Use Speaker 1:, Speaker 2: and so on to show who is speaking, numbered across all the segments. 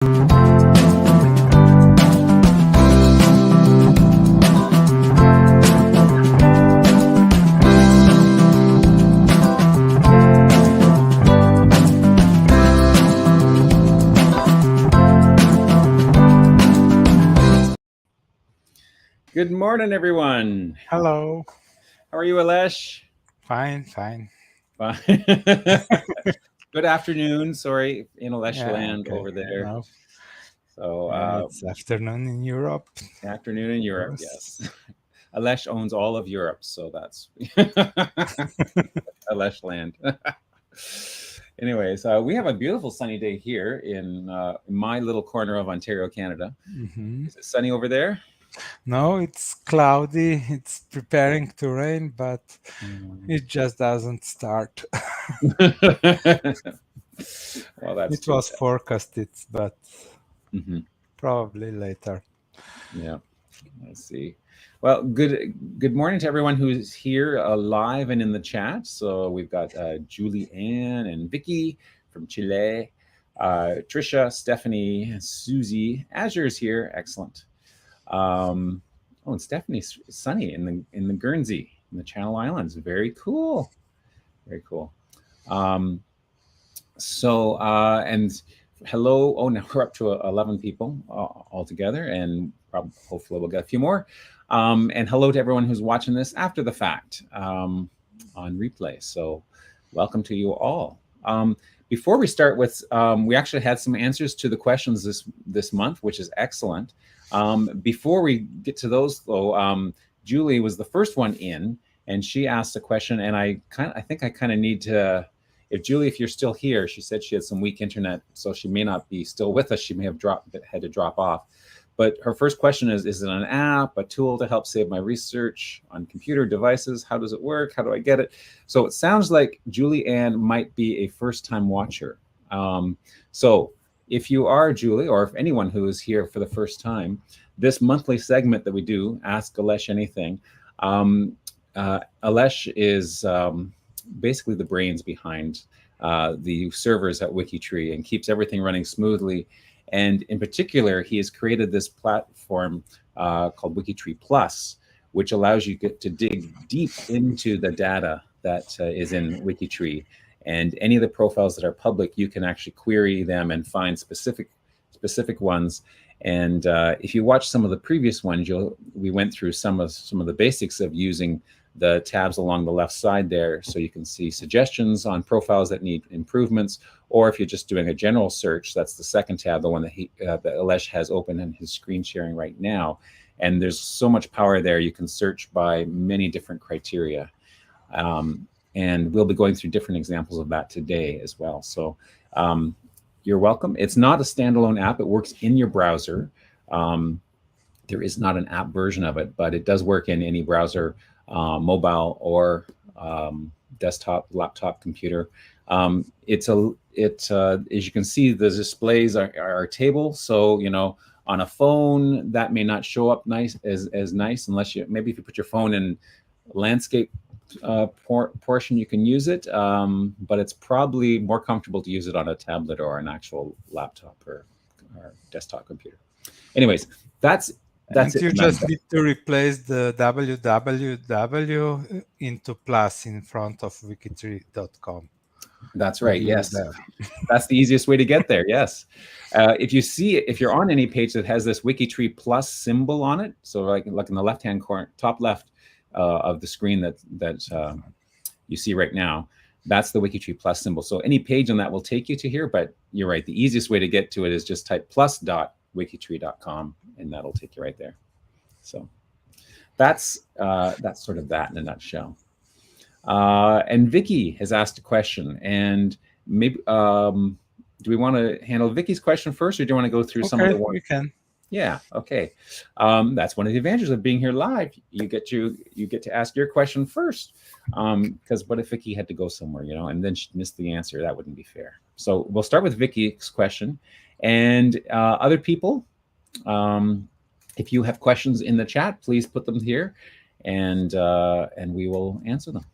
Speaker 1: Good morning, everyone.
Speaker 2: Hello.
Speaker 1: How are you, Aleš?
Speaker 2: Fine, fine.
Speaker 1: Fine. Good afternoon. Sorry, in Aleš land
Speaker 2: okay.
Speaker 1: over there.
Speaker 2: No.
Speaker 1: So
Speaker 2: it's afternoon in Europe.
Speaker 1: afternoon in Europe, yes. Aleš owns all of Europe, so that's Aleš land. Anyways, we have a beautiful sunny day here in my little corner of Ontario, Canada.
Speaker 2: Mm-hmm.
Speaker 1: Is it sunny over there?
Speaker 2: No, it's cloudy. It's preparing to rain, but it just doesn't start.
Speaker 1: Well, that's
Speaker 2: it was forecasted, but probably later.
Speaker 1: Yeah, I see. Well, good morning to everyone who's here live and in the chat. So we've got Julie Ann and Vicky from Chile, Trisha, Stephanie, Susie. Azure's here, excellent. Oh, and Stephanie's sunny in the Guernsey, in the Channel Islands. Very cool, very cool. And hello. Oh, now we're up to 11 people altogether, and hopefully we'll get a few more. And hello to everyone who's watching this after the fact on replay. So welcome to you all. Before we start with, we actually had some answers to the questions this month, which is excellent. Before we get to those, though, Julie was the first one in, and she asked a question, and I think I kind of need to. If Julie, if you're still here, she said she had some weak internet, so she may not be still with us. She may have had to drop off. But her first question is it an app, a tool to help save my research on computer devices? How does it work? How do I get it? So it sounds like Julie Ann might be a first-time watcher. So if you are Julie, or if anyone who is here for the first time, this monthly segment that we do, Ask Aleš Anything, Aleš is basically the brains behind the servers at WikiTree and keeps everything running smoothly. And in particular, he has created this platform called WikiTree Plus, which allows you to dig deep into the data that is in WikiTree. And any of the profiles that are public, you can actually query them and find specific ones. And if you watch some of the previous ones, we went through some of the basics of using the tabs along the left side there, so you can see suggestions on profiles that need improvements, or if you're just doing a general search, that's the second tab, the one that that Aleš has open in his screen sharing right now. And there's so much power there. You can search by many different criteria. And we'll be going through different examples of that today as well. So you're welcome. It's not a standalone app. It works in your browser. There is not an app version of it, but it does work in any browser, mobile or desktop, laptop, computer. As you can see, the displays are a table. So, you know, on a phone, that may not show up as nice unless maybe if you put your phone in landscape portion, you can use it. But it's probably more comfortable to use it on a tablet or an actual laptop or desktop computer. Anyways, that's
Speaker 2: you just need to replace the www into plus in front of wikitree.com.
Speaker 1: That's right. Yes, that's the easiest way to get there. Yes, if you're on any page that has this WikiTree Plus symbol on it, so like in the left-hand corner, top left of the screen that you see right now, that's the WikiTree Plus symbol. So any page on that will take you to here. But you're right. The easiest way to get to it is just type plus.wikitree.com, and that'll take you right there. So that's sort of that in a nutshell. And Vicky has asked a question, and maybe do we want to handle Vicky's question first, or do you want to go through some of the ones?
Speaker 2: We can.
Speaker 1: Yeah. Okay. That's one of the advantages of being here live. You get to ask your question first, because what if Vicky had to go somewhere, you know, and then she missed the answer? That wouldn't be fair. So we'll start with Vicky's question, and other people. If you have questions in the chat, please put them here, and we will answer them.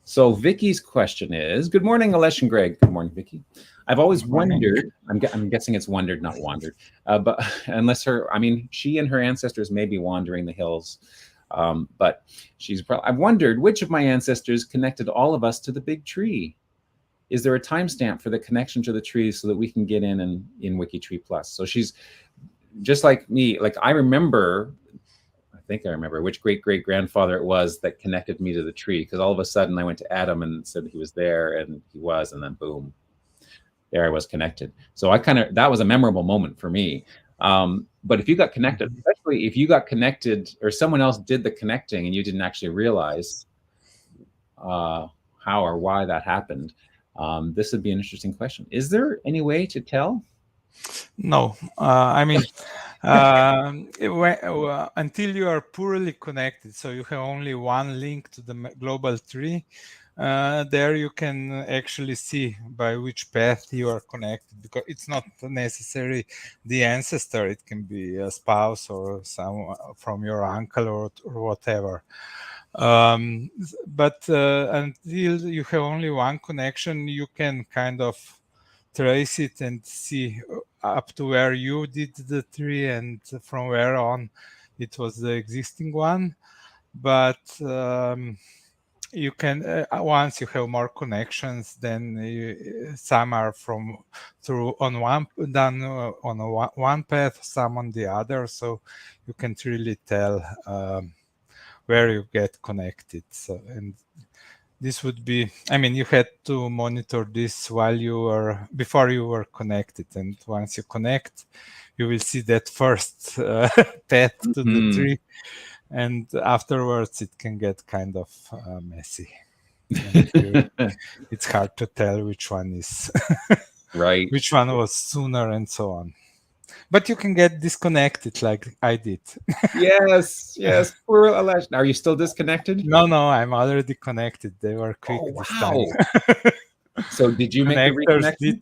Speaker 1: So Vicky's question is, good morning, Aleš and Greg. Good morning, Vicky. I've always wondered, I'm guessing it's wondered, not wandered, but unless she and her ancestors may be wandering the hills, but I've wondered which of my ancestors connected all of us to the big tree. Is there a timestamp for the connection to the tree so that we can get in WikiTree Plus? So she's just like me. Like I think I remember which great-great-grandfather it was that connected me to the tree, because all of a sudden I went to Adam and said he was there, and he was, and then boom, there I was connected. So that was a memorable moment for me. But if you got connected, especially if you got connected or someone else did the connecting and you didn't actually realize how or why that happened, this would be an interesting question. Is there any way to tell?
Speaker 2: No, I mean, until you are poorly connected, so you have only one link to the global tree, there you can actually see by which path you are connected, because it's not necessarily the ancestor. It can be a spouse or someone from your uncle or whatever. But until you have only one connection, you can kind of trace it and see up to where you did the tree, and from where on it was the existing one. But you can once you have more connections, then some are on one path, some on the other, so you can't really tell where you get connected. So, and this would be, I mean, you had to monitor this before you were connected, and once you connect, you will see that first path to the tree, and afterwards it can get kind of messy. It's hard to tell which one is
Speaker 1: right,
Speaker 2: which one was sooner, and so on. But you can get disconnected like I did.
Speaker 1: Yes. Poor Aleš. Are you still disconnected?
Speaker 2: No, I'm already connected. They were quick this time.
Speaker 1: So did you make the reconnection?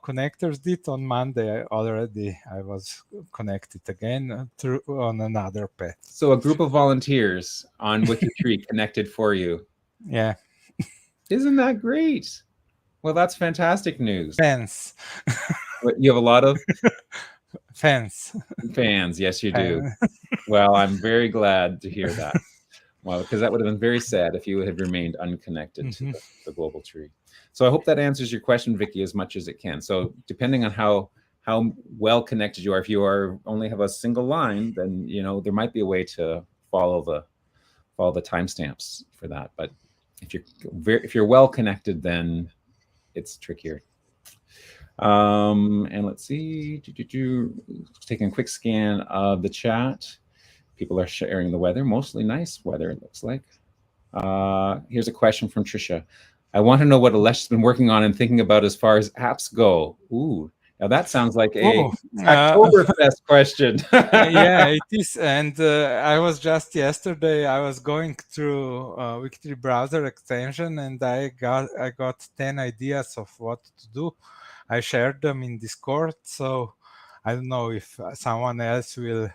Speaker 2: Connectors did on Monday already. I was connected again on another path.
Speaker 1: So a group of volunteers on WikiTree connected for you.
Speaker 2: Yeah.
Speaker 1: Isn't that great? Well, that's fantastic news.
Speaker 2: Fans.
Speaker 1: You have a lot of
Speaker 2: fans.
Speaker 1: Yes, you do. Well, I'm very glad to hear that. Well, because that would have been very sad if you had remained unconnected to the global tree. So I hope that answers your question, Vicky, as much as it can. So depending on how well connected you are, if you only have a single line, then there might be a way to follow the timestamps for that. But if you're well connected, then it's trickier. And let's see, taking a quick scan of the chat. People are sharing the weather, mostly nice weather, it looks like. Here's a question from Trisha. I want to know what Aleš has been working on and thinking about as far as apps go. Ooh, now that sounds like a Oktoberfest question.
Speaker 2: Yeah, it is. And I was just yesterday, I was going through WikiTree browser extension, and I got 10 ideas of what to do. I shared them in Discord, so I don't know if someone else will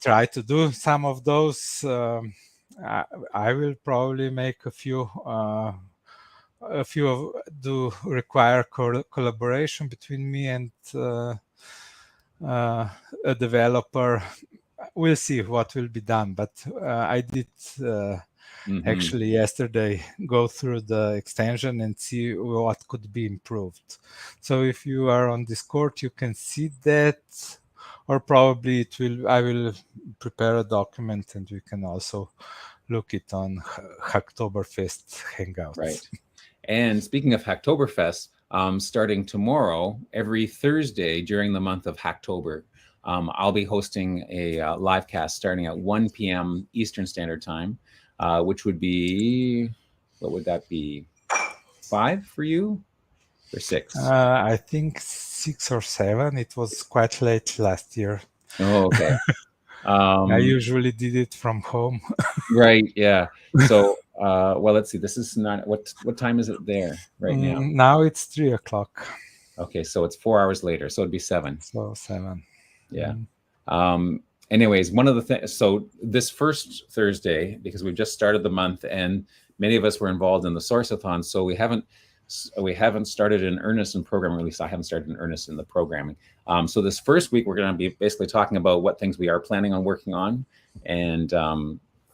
Speaker 2: try to do some of those. I will probably make a few do require collaboration between me and a developer. We'll see what will be done, but I did actually yesterday go through the extension and see what could be improved. So if you are on Discord, you can see that, or probably I will prepare a document and we can also look it on Oktoberfest Hangouts.
Speaker 1: Right. And speaking of Oktoberfest, starting tomorrow, every Thursday during the month of October, I'll be hosting a LiveCast starting at 1 p.m. Eastern Standard Time, which would be, what would that be, 5 for you or 6?
Speaker 2: I think 6 or 7. It was quite late last year.
Speaker 1: Oh, okay.
Speaker 2: I usually did it from home.
Speaker 1: Right, yeah. So, well, let's see. This is not, what time is it there right now?
Speaker 2: Now it's 3 o'clock.
Speaker 1: Okay, so it's 4 hours later. So it'd be 7.
Speaker 2: So 7.
Speaker 1: Yeah. Anyways, one of the things, so this first Thursday, because we've just started the month and many of us were involved in the Source-a-thon, so we haven't we haven't started in earnest in programming, or at least I haven't started in earnest in the programming. So this first week, we're going to be basically talking about what things we are planning on working on. And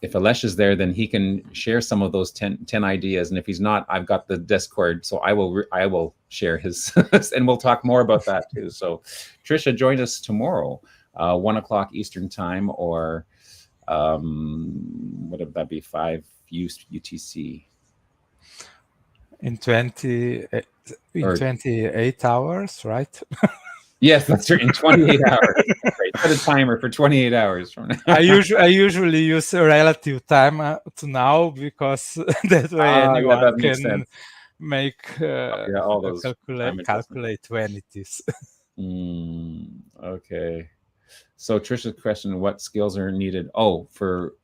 Speaker 1: if Aleš is there, then he can share some of those 10 ideas. And if he's not, I've got the Discord, so I will share his, and we'll talk more about that too. So Trisha, join us tomorrow, 1 o'clock Eastern time, or what would that be, 5 UTC?
Speaker 2: In 28 hours, right?
Speaker 1: Yes, that's right. In 28 hours. That's right. Set a timer for 28 hours from now.
Speaker 2: I usually use a relative time to now, because that way anyone can make
Speaker 1: all those
Speaker 2: calculate when it is.
Speaker 1: Okay. So Trisha's question: what skills are needed? Oh, for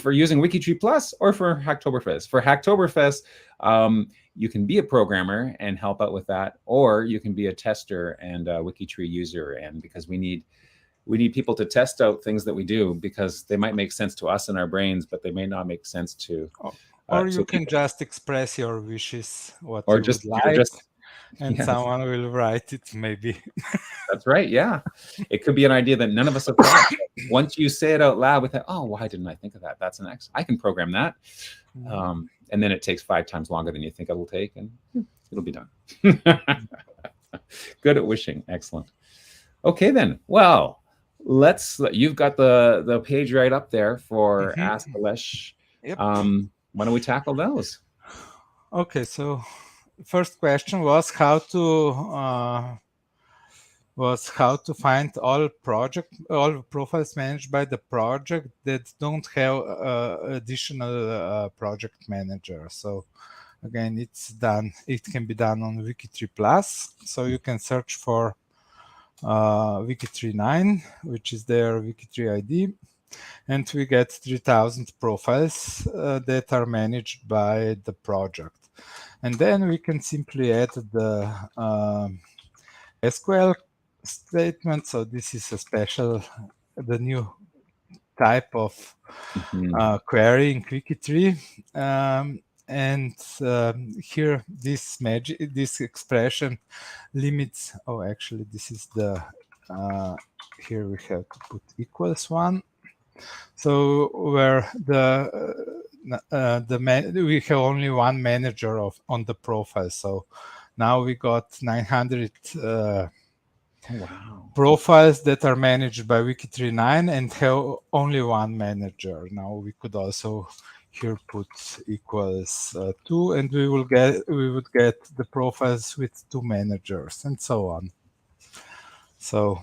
Speaker 1: using WikiTree Plus or for Hacktoberfest? For Hacktoberfest, you can be a programmer and help out with that, or you can be a tester and a WikiTree user. And because we need people to test out things that we do, because they might make sense to us in our brains, but they may not make sense to.
Speaker 2: Or you can just express your wishes, what you would like, and someone will write it, maybe.
Speaker 1: That's right. Yeah, it could be an idea that none of us have thought. Once you say it out loud with that, oh, why didn't I think of that? That's I can program that. And then it takes 5 times longer than you think it will take, and it'll be done. Good at wishing. Excellent. Okay, then. Well, you've got the page right up there for Ask Aleš.
Speaker 2: Yep.
Speaker 1: Why don't we tackle those?
Speaker 2: Okay, so first question was how to find all profiles managed by the project that don't have additional project manager. So again, it can be done on WikiTree Plus. So you can search for WikiTree 9, which is their WikiTree ID, and we get 3,000 profiles that are managed by the project. And then we can simply add the SQL statement. So this is the new type of query in WikiTree. And here this expression limits. Oh, actually, this is the here we have to put =1. So where we have only one manager on the profile. So now we got 900 profiles that are managed by WikiTree 9 and have only one manager. Now we could also here put =2, and we would get the profiles with 2 managers, and so on. So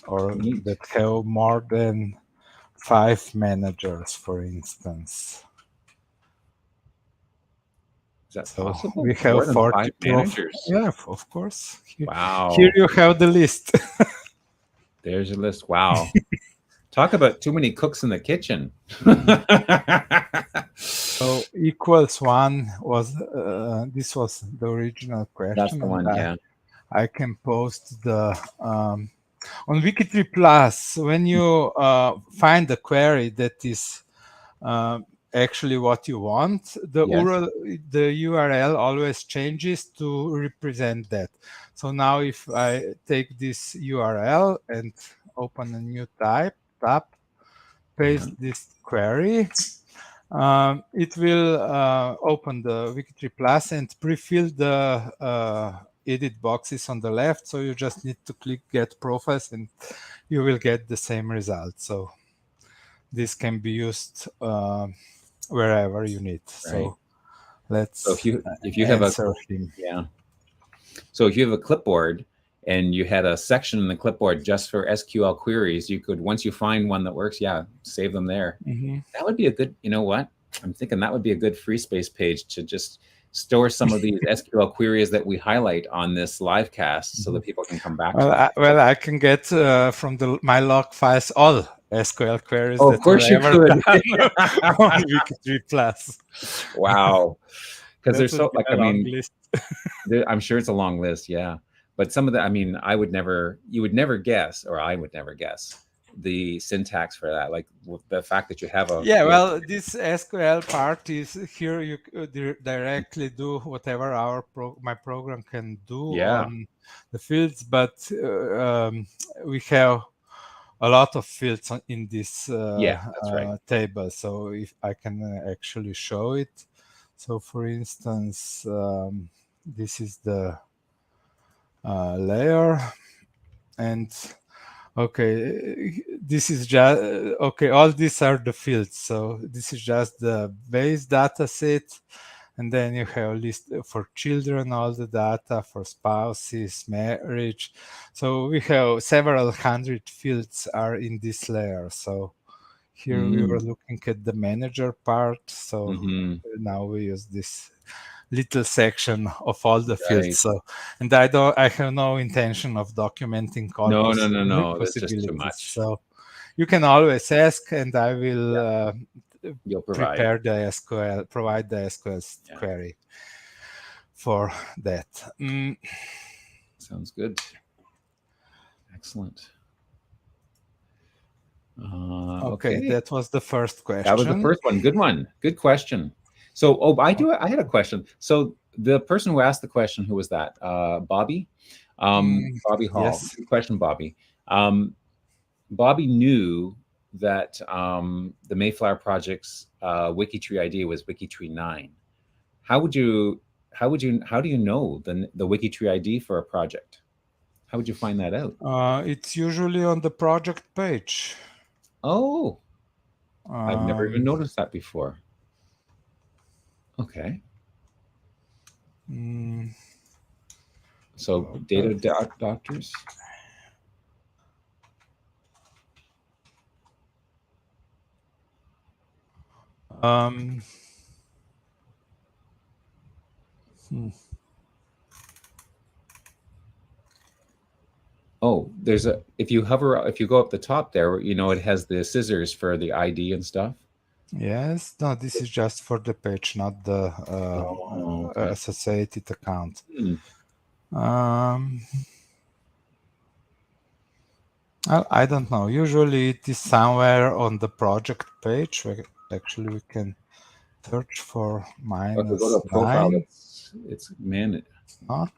Speaker 2: or that have more than 5 managers, for instance.
Speaker 1: Is that possible?
Speaker 2: We have 40
Speaker 1: managers.
Speaker 2: Yeah, of course.
Speaker 1: Wow.
Speaker 2: Here you have the list.
Speaker 1: There's your list. Wow. Talk about too many cooks in the kitchen.
Speaker 2: So =1 was this was the original question.
Speaker 1: That's the one. Yeah.
Speaker 2: I can post the on WikiTree Plus. When you find a query that is actually what you want, the URL always changes to represent that. So now if I take this URL and open a new tab, paste this query, it will open the WikiTree Plus and pre-fill the edit boxes on the left. So you just need to click Get Profiles and you will get the same result. So this can be used wherever you need. Right. So let's. So
Speaker 1: if you have So if you have a clipboard and you had a section in the clipboard just for SQL queries, you could, once you find one that works, save them there. That would be a good. You know what? I'm thinking that would be a good free space page to just store some of these SQL queries that we highlight on this LiveCast, so that people can come back.
Speaker 2: Well, I can get from my log files all SQL queries.
Speaker 1: Oh, of course you could.
Speaker 2: On WikiTree Plus.
Speaker 1: Wow, because there's so
Speaker 2: list.
Speaker 1: I'm sure it's a long list. Yeah, but some of the, you would never guess, or I would never guess, the syntax for that? Like the fact that you have a
Speaker 2: well, this SQL part is here. You directly do whatever my program can do on the fields, but we have a lot of fields in this
Speaker 1: that's right.
Speaker 2: table. So if I can actually show it. So for instance, this is the layer, and okay, this is just okay. All these are the fields. So this is just the base data set, and then you have a list for children, all the data for spouses, marriage. So we have several hundred fields are in this layer. So here we were looking at the manager part. So now we use this little section of all the fields. So, and I have no intention of documenting all
Speaker 1: No. That's
Speaker 2: possibilities.
Speaker 1: just too much.
Speaker 2: So you can always ask, and I will
Speaker 1: you'll provide
Speaker 2: provide the SQL query for that.
Speaker 1: Sounds good. Excellent. Okay,
Speaker 2: that was the first question.
Speaker 1: That was the first one. Good one. Good question. So, I had a question. So the person who asked the question, who was that? Bobby? Bobby Hall.
Speaker 2: Yes.
Speaker 1: Good question, Bobby. Bobby knew that the Mayflower Project's WikiTree ID was WikiTree 9. How do you know the WikiTree ID for a project? How would you find that out?
Speaker 2: It's usually on the project page.
Speaker 1: Oh, I've never even noticed that before. Okay. So data doctors. Oh, if you go up the top there, it has the scissors for the ID and stuff.
Speaker 2: Yes, no, this is just for the page, not the associated account. I don't know. Usually it is somewhere on the project page. Actually, we can search for -9.
Speaker 1: It's managed.
Speaker 2: Not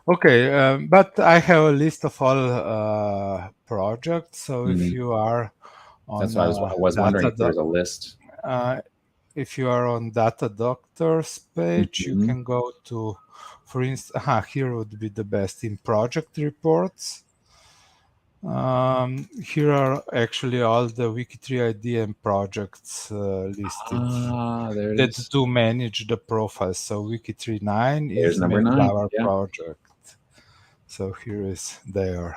Speaker 2: okay, but I have a list of all projects. So if you are on,
Speaker 1: that's why I was wondering if there's a list.
Speaker 2: If you are on Data Doctors page, you can go to, for instance, here would be the best in project reports. Here are actually all the WikiTree ID and projects listed that do manage the profiles. So WikiTree 9 is the Mayflower project. So here is there.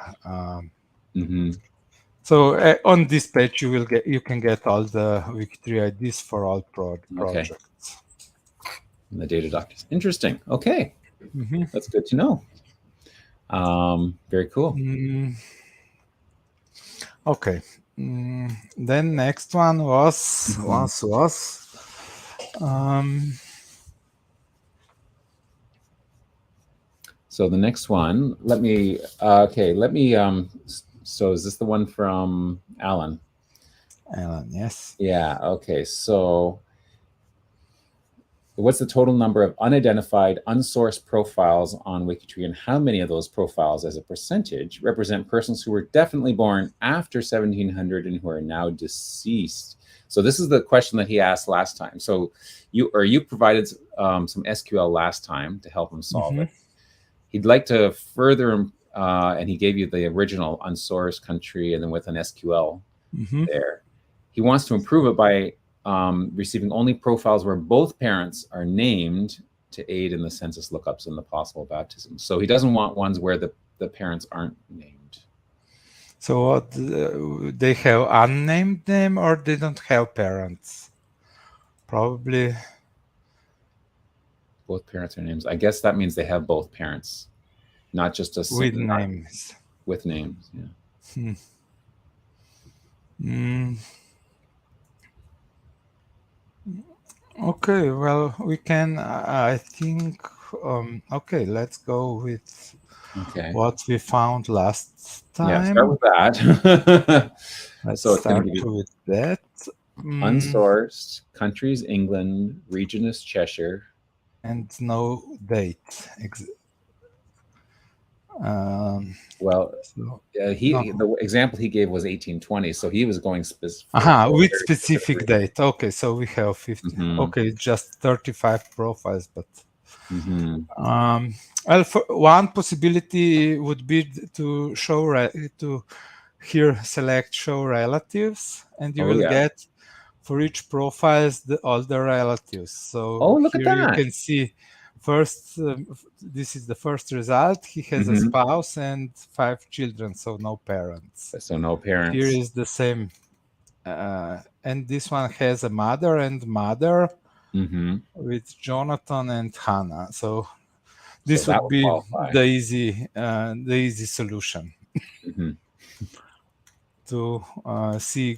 Speaker 2: So on this page you can get all the WikiTree IDs for all projects.
Speaker 1: And the data doctors. Interesting. Okay, that's good to know. Very cool.
Speaker 2: Okay. Then next one was
Speaker 1: so the next one, so is this the one from Alan?
Speaker 2: Alan, yes.
Speaker 1: Yeah, okay. So what's the total number of unidentified, unsourced profiles on WikiTree, and how many of those profiles as a percentage represent persons who were definitely born after 1700 and who are now deceased? So this is the question that he asked last time. So you provided some SQL last time to help him solve it. He'd like to further, and he gave you the original unsourced country and then with an SQL there. He wants to improve it by receiving only profiles where both parents are named to aid in the census lookups and the possible baptisms. So he doesn't want ones where the parents aren't named.
Speaker 2: So what, they have unnamed name or they don't have parents? Probably
Speaker 1: both parents are names. I guess that means they have both parents, not just a
Speaker 2: with names.
Speaker 1: With names, yeah.
Speaker 2: Okay, well, we can, I think Okay, let's go with
Speaker 1: Okay.
Speaker 2: what we found last
Speaker 1: Yeah,
Speaker 2: time.
Speaker 1: start with that.
Speaker 2: Let's
Speaker 1: So it's going to
Speaker 2: start
Speaker 1: give you
Speaker 2: with that.
Speaker 1: unsourced, countries England, region is Cheshire.
Speaker 2: And no date.
Speaker 1: Well,
Speaker 2: So,
Speaker 1: the example he gave was 1820, so he was going
Speaker 2: with
Speaker 1: very
Speaker 2: specific
Speaker 1: specific.
Speaker 2: date. Okay, so we have 50. Okay, just 35 profiles, but well, one possibility would be to to here select show relatives, and you
Speaker 1: Oh
Speaker 2: will
Speaker 1: yeah.
Speaker 2: get for each profiles all the relatives. So
Speaker 1: Oh, look at
Speaker 2: here you
Speaker 1: that.
Speaker 2: can see first, this is the first result. He has a spouse and 5 children, so no parents.
Speaker 1: So no parents.
Speaker 2: Here is the same. And this one has a mother and mother with Jonathan and Hannah. So this would be the easy solution to see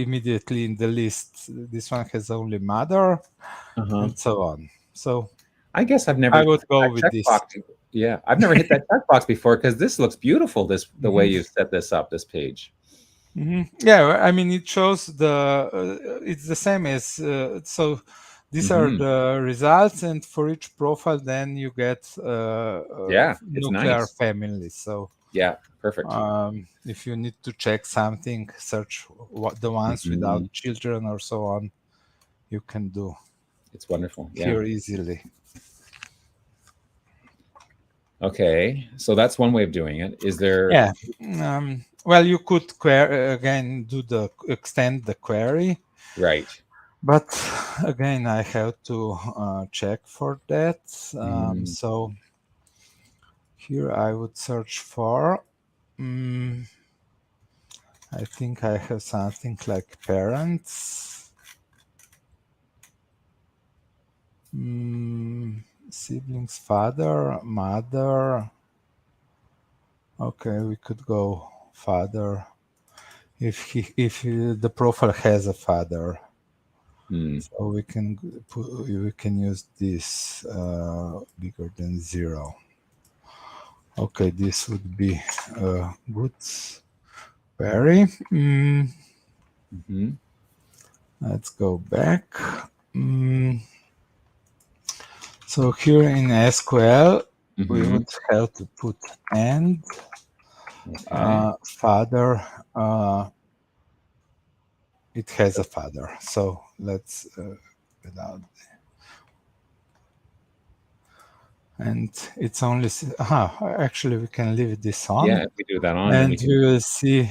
Speaker 2: immediately in the list. This one has only mother and so on. So
Speaker 1: I guess I would go with this. Yeah, I've never hit that checkbox before because this looks beautiful. The way you set this up, this page.
Speaker 2: Yeah, I mean, it shows it's the same as so. These are the results, and for each profile, then you get nuclear families. So
Speaker 1: yeah, perfect.
Speaker 2: If you need to check something, search the ones without children or so on, you can do.
Speaker 1: It's wonderful.
Speaker 2: Here easily.
Speaker 1: Okay, so that's one way of doing it. Is there?
Speaker 2: Yeah. Well, you could again extend the query.
Speaker 1: Right.
Speaker 2: But again, I have to check for that. So here I would search for, I think I have something like parents, siblings, father, mother. Okay, we could go father if the profile has a father. So we can use this bigger than 0. Okay, this would be a good query. Let's go back. So here in SQL, we would have to put and father. It has a father. So let's without. And it's only actually we can leave this on.
Speaker 1: Yeah, if we do that on,
Speaker 2: and we will see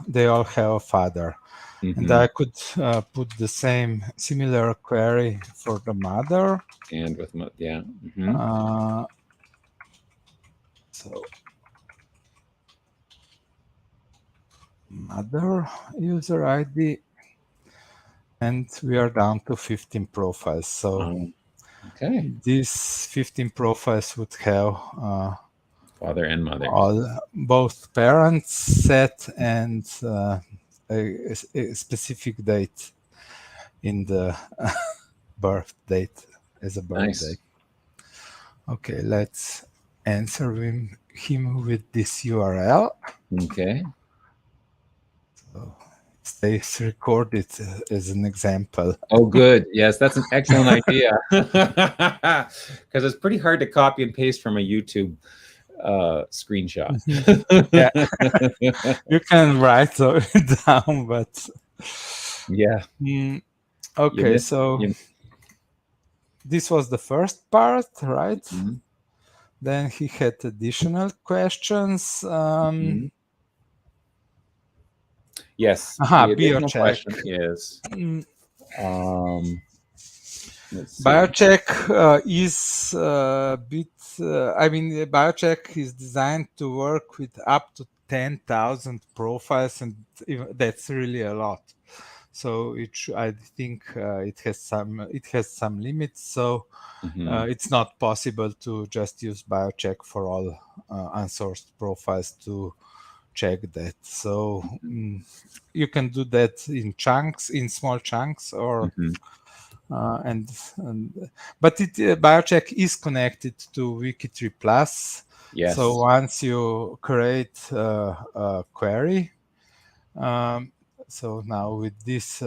Speaker 2: they all have a father. And I could put the same similar query for the mother.
Speaker 1: And with
Speaker 2: So mother user ID, and we are down to 15 profiles. So
Speaker 1: okay,
Speaker 2: these 15 profiles would have
Speaker 1: father and mother,
Speaker 2: both parents set and a specific date in the birth date as a birthday. Okay, let's answer him with this URL.
Speaker 1: Okay.
Speaker 2: So it stays recorded as an example.
Speaker 1: Oh, good. Yes, that's an excellent idea. Because it's pretty hard to copy and paste from a YouTube screenshot.
Speaker 2: Yeah, you can write it down, but
Speaker 1: yeah.
Speaker 2: Okay, so this was the first part, right? Then he had additional questions.
Speaker 1: Yes. The additional
Speaker 2: biocheck.
Speaker 1: question is
Speaker 2: biocheck is a bit. I mean, biocheck is designed to work with up to 10,000 profiles, and that's really a lot. So I think it has some limits. So it's not possible to just use biocheck for all unsourced profiles to check that. So you can do that in chunks, in small chunks, or But biocheck is connected to WikiTree Plus.
Speaker 1: Yes.
Speaker 2: So once you create a query, so now with this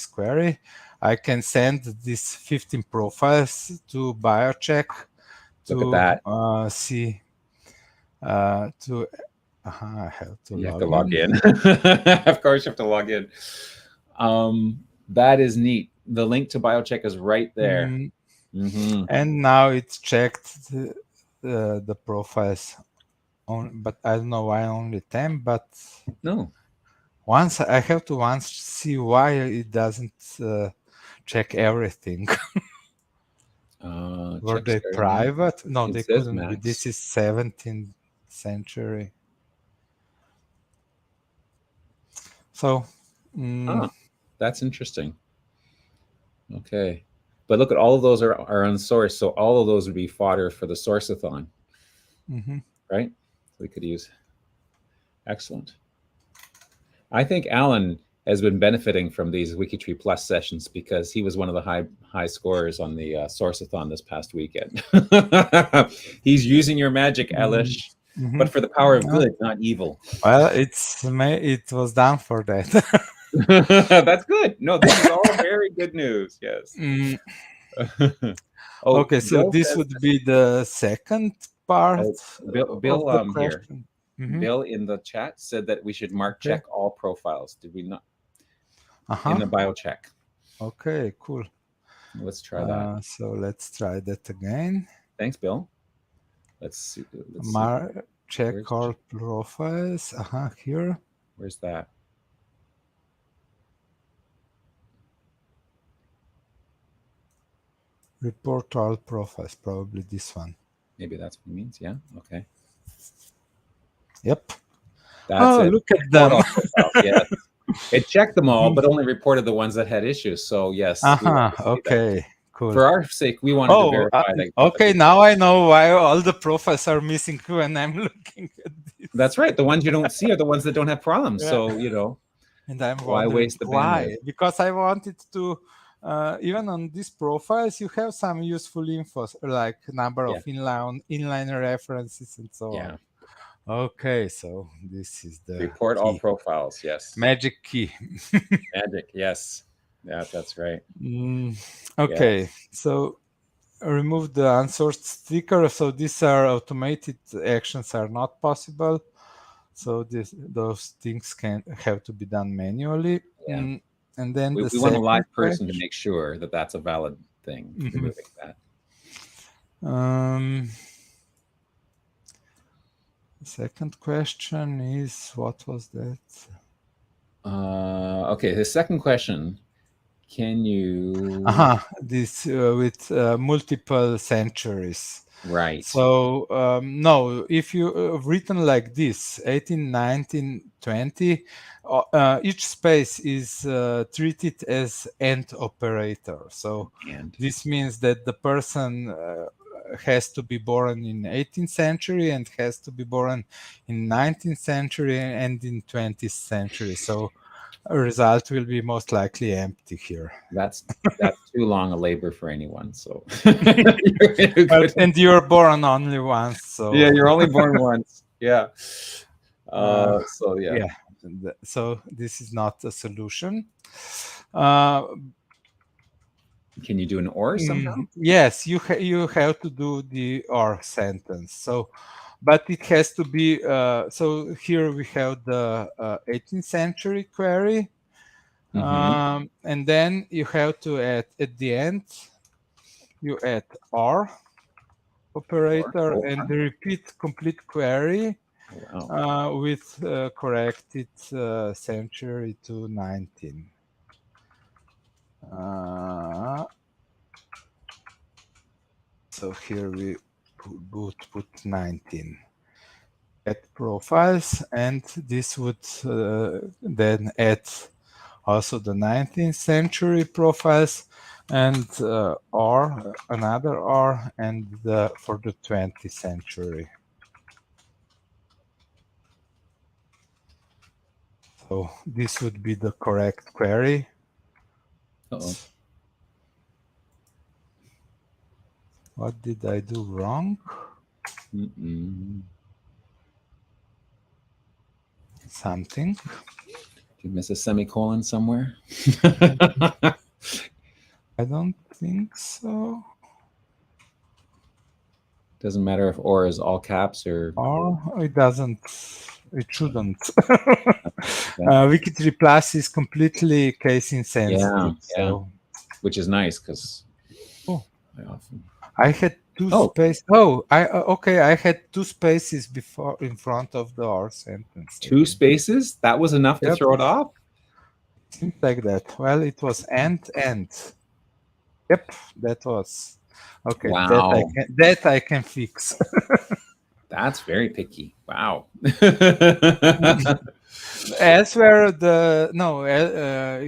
Speaker 2: query, I can send these 15 profiles to biocheck to see to. I have to log in.
Speaker 1: Of course, you have to log in. That is neat. The link to biocheck is right there.
Speaker 2: And now it's checked the profiles but I don't know why only 10, but
Speaker 1: no.
Speaker 2: Once I have to see why it doesn't check everything. Were they private? No, they couldn't be. This is 17th century. So
Speaker 1: that's interesting. Okay. But look at all of those are unsourced, so all of those would be fodder for the sourceathon. Right? We could use. Excellent. I think Alan has been benefiting from these WikiTree Plus sessions because he was one of the high scorers on the sourceathon this past weekend. He's using your magic, Aleš, but for the power of good, not evil.
Speaker 2: Well, it was done for that.
Speaker 1: That's good. No, this is all very good news. Yes.
Speaker 2: Okay, so this would be the second part.
Speaker 1: Bill here. Bill in the chat said that we should check all profiles. Did we not? In the biocheck.
Speaker 2: Okay, cool.
Speaker 1: Let's try that.
Speaker 2: So let's try that again.
Speaker 1: Thanks, Bill. Let's see.
Speaker 2: Check all profiles. Here.
Speaker 1: Where's that?
Speaker 2: Report all profiles. Probably this one.
Speaker 1: Maybe that's what it means. Yeah. Okay.
Speaker 2: Yep.
Speaker 1: That's it.
Speaker 2: Look at them.
Speaker 1: Yes. It checked them all, but only reported the ones that had issues. So yes.
Speaker 2: Okay. Cool.
Speaker 1: For our sake, we wanted to verify that.
Speaker 2: Okay, now I know why all the profiles are missing when I'm looking at this.
Speaker 1: That's right. The ones you don't see are the ones that don't have problems. So
Speaker 2: And I'm
Speaker 1: why waste the bandwidth?
Speaker 2: Because I wanted to. Even on these profiles, you have some useful info like number of inline references and so on. Okay, so this is the
Speaker 1: report
Speaker 2: key.
Speaker 1: All profiles. Yes.
Speaker 2: Magic key.
Speaker 1: Magic. Yes. Yeah, that's right.
Speaker 2: Okay, so remove the unsourced sticker. So these are automated actions are not possible. So those things have to be done manually.
Speaker 1: Yeah.
Speaker 2: And then
Speaker 1: we want a live person to make sure that that's a valid thing. Removing that.
Speaker 2: Second question is, what was that?
Speaker 1: Okay, the second question. Can you?
Speaker 2: This with multiple centuries.
Speaker 1: Right.
Speaker 2: So no, if you written like this, 18, 19, 20, each space is treated as AND operator. So this means that the person has to be born in 18th century and has to be born in 19th century and in 20th century. So a result will be most likely empty here.
Speaker 1: That's too long a labor for anyone. So
Speaker 2: and you're born only once. So
Speaker 1: you're only born once. Yeah.
Speaker 2: So this is not a solution.
Speaker 1: Can you do an OR somehow?
Speaker 2: Yes, you have to do the OR sentence. So, but it has to be. So here we have the 18th century query, and then you have to add at the end. You add OR operator and repeat complete query with corrected century to 19. So here we put 19. Add profiles, and this would then add also the 19th century profiles and another R and for the 20th century. So this would be the correct query.
Speaker 1: Uh-oh.
Speaker 2: What did I do wrong? Something.
Speaker 1: Did you miss a semicolon somewhere?
Speaker 2: I don't think so.
Speaker 1: Doesn't matter if or is all caps or.
Speaker 2: Or it doesn't. It shouldn't. WikiTree Plus is completely case insensitive. So.
Speaker 1: Which is nice because
Speaker 2: I had two spaces. Oh, I had two spaces before in front of the or sentence.
Speaker 1: 2 spaces? That was enough to throw it off?
Speaker 2: Seems like that. Well, it was and. Yep, that was. Okay,
Speaker 1: wow.
Speaker 2: That I can fix.
Speaker 1: That's very picky. Wow.
Speaker 2: Elsewhere,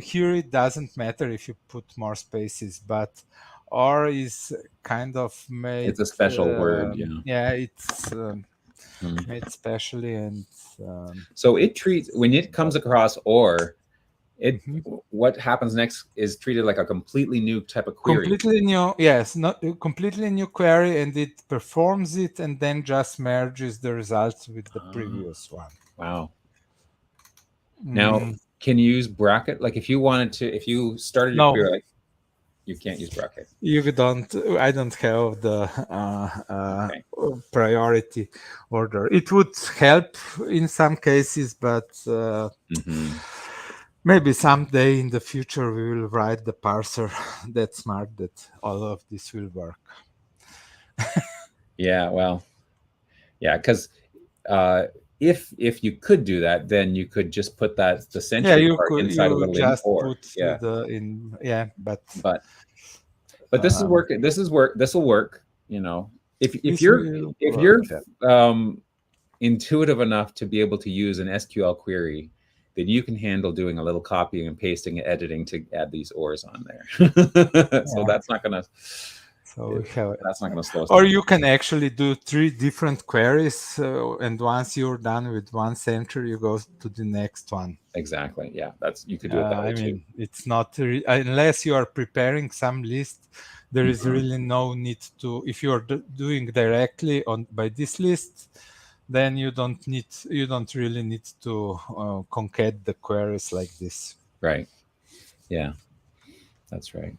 Speaker 2: here it doesn't matter if you put more spaces, but or is kind of made.
Speaker 1: It's a special word,
Speaker 2: yeah. It's made specially, and
Speaker 1: so it treats when it comes across or. What happens next is treated like a completely new type of query.
Speaker 2: Completely new, yes, not completely new query, and it performs it and then just merges the results with the previous one.
Speaker 1: Wow. Now, can you use bracket? Like if you wanted to, if you started your query, like, you can't use bracket.
Speaker 2: You don't. I don't have the priority order. It would help in some cases, but. Maybe someday in the future we will write the parser that smart that all of this will work.
Speaker 1: Yeah, well, yeah, because if you could do that, then you could just put the century part inside of the link or but this is working. This will work. You know, if you're intuitive enough to be able to use an SQL query, then you can handle doing a little copying and pasting and editing to add these ors on there. So that's not gonna. That's not gonna slow us down.
Speaker 2: Or you can actually do 3 different queries, and once you're done with one century, you go to the next one.
Speaker 1: Exactly. Yeah, you could do it that way too.
Speaker 2: It's not unless you are preparing some list. There is really no need to. If you are doing directly by this list. Then you don't really need to concat the queries like this.
Speaker 1: Right. Yeah, that's right.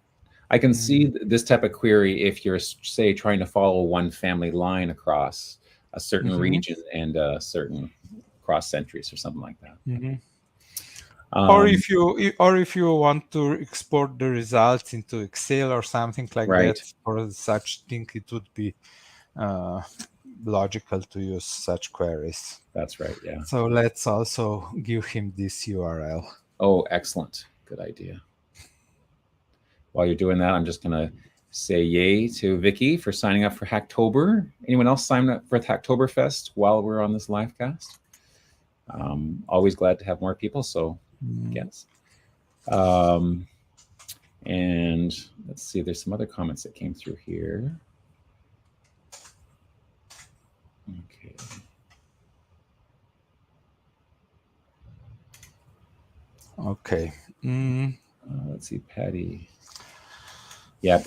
Speaker 1: I can see this type of query if you're, say, trying to follow one family line across a certain region and a certain cross centuries or something like that.
Speaker 2: Or if you want to export the results into Excel or something like that, for such thing, it would be logical to use such queries.
Speaker 1: That's right. Yeah.
Speaker 2: So let's also give him this URL.
Speaker 1: Oh, excellent. Good idea. While you're doing that, I'm just going to say yay to Vicky for signing up for Hacktober. Anyone else sign up for Hacktoberfest while we're on this live cast? Always glad to have more people. So yes. And let's see, there's some other comments that came through here. Okay.
Speaker 2: Okay.
Speaker 1: Let's see, Patty. Yeah,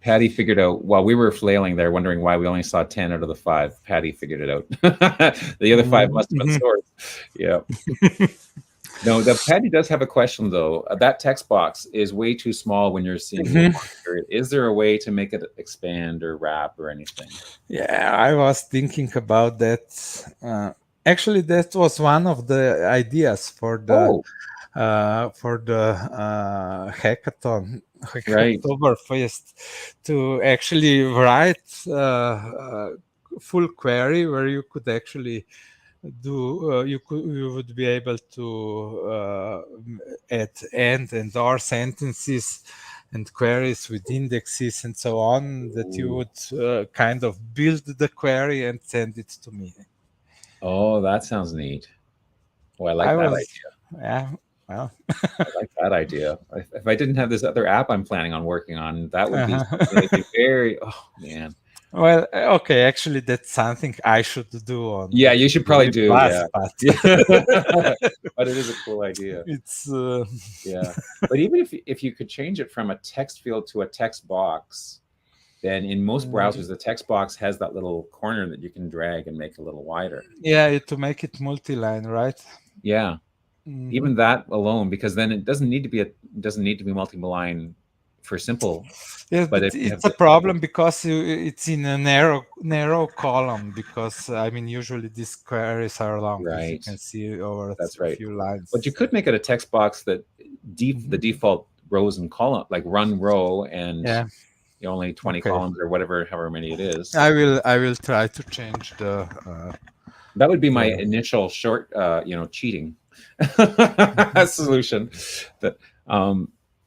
Speaker 1: Patty figured out while we were flailing there, wondering why we only saw 10 out of the 5. Patty figured it out. The other 5 must have been sourced. Yeah. No, Patty does have a question though. That text box is way too small when you're seeing the period. Is there a way to make it expand or wrap or anything?
Speaker 2: Yeah, I was thinking about that. Actually, that was one of the ideas for the hackathon, Oktoberfest, to actually write full query where you could actually do you would be able to add and or sentences and queries with indexes and so on, that you would kind of build the query and send it to me.
Speaker 1: Oh, that sounds neat. Well, I like that idea.
Speaker 2: Yeah, well,
Speaker 1: I like that idea. If I didn't have this other app I'm planning on working on, that would be something that'd be very, oh man,
Speaker 2: Well, okay, actually, that's something I should do on
Speaker 1: Yeah, you should probably
Speaker 2: WikiTree
Speaker 1: do.
Speaker 2: Plus,
Speaker 1: Yeah,
Speaker 2: but
Speaker 1: yeah. But it is a cool idea.
Speaker 2: it's
Speaker 1: Yeah, but even if you could change it from a text field to a text box, then in most browsers the text box has that little corner that you can drag and make a little wider.
Speaker 2: yeah, to make it multi-line, right?
Speaker 1: Yeah, even that alone, because then it doesn't need to be multi-line for simple.
Speaker 2: Yes,
Speaker 1: But
Speaker 2: but
Speaker 1: if you
Speaker 2: it's
Speaker 1: have
Speaker 2: a problem because it's in a narrow column. Because I mean, usually these queries are long, as you
Speaker 1: right,
Speaker 2: can see over
Speaker 1: that's
Speaker 2: a
Speaker 1: right.
Speaker 2: few lines.
Speaker 1: But you could make it a text box that the default rows and column, like run row, and
Speaker 2: Yeah.
Speaker 1: only 20
Speaker 2: Okay.
Speaker 1: columns or whatever, however many it is.
Speaker 2: I will try to change the.
Speaker 1: That would be my initial short, cheating solution. That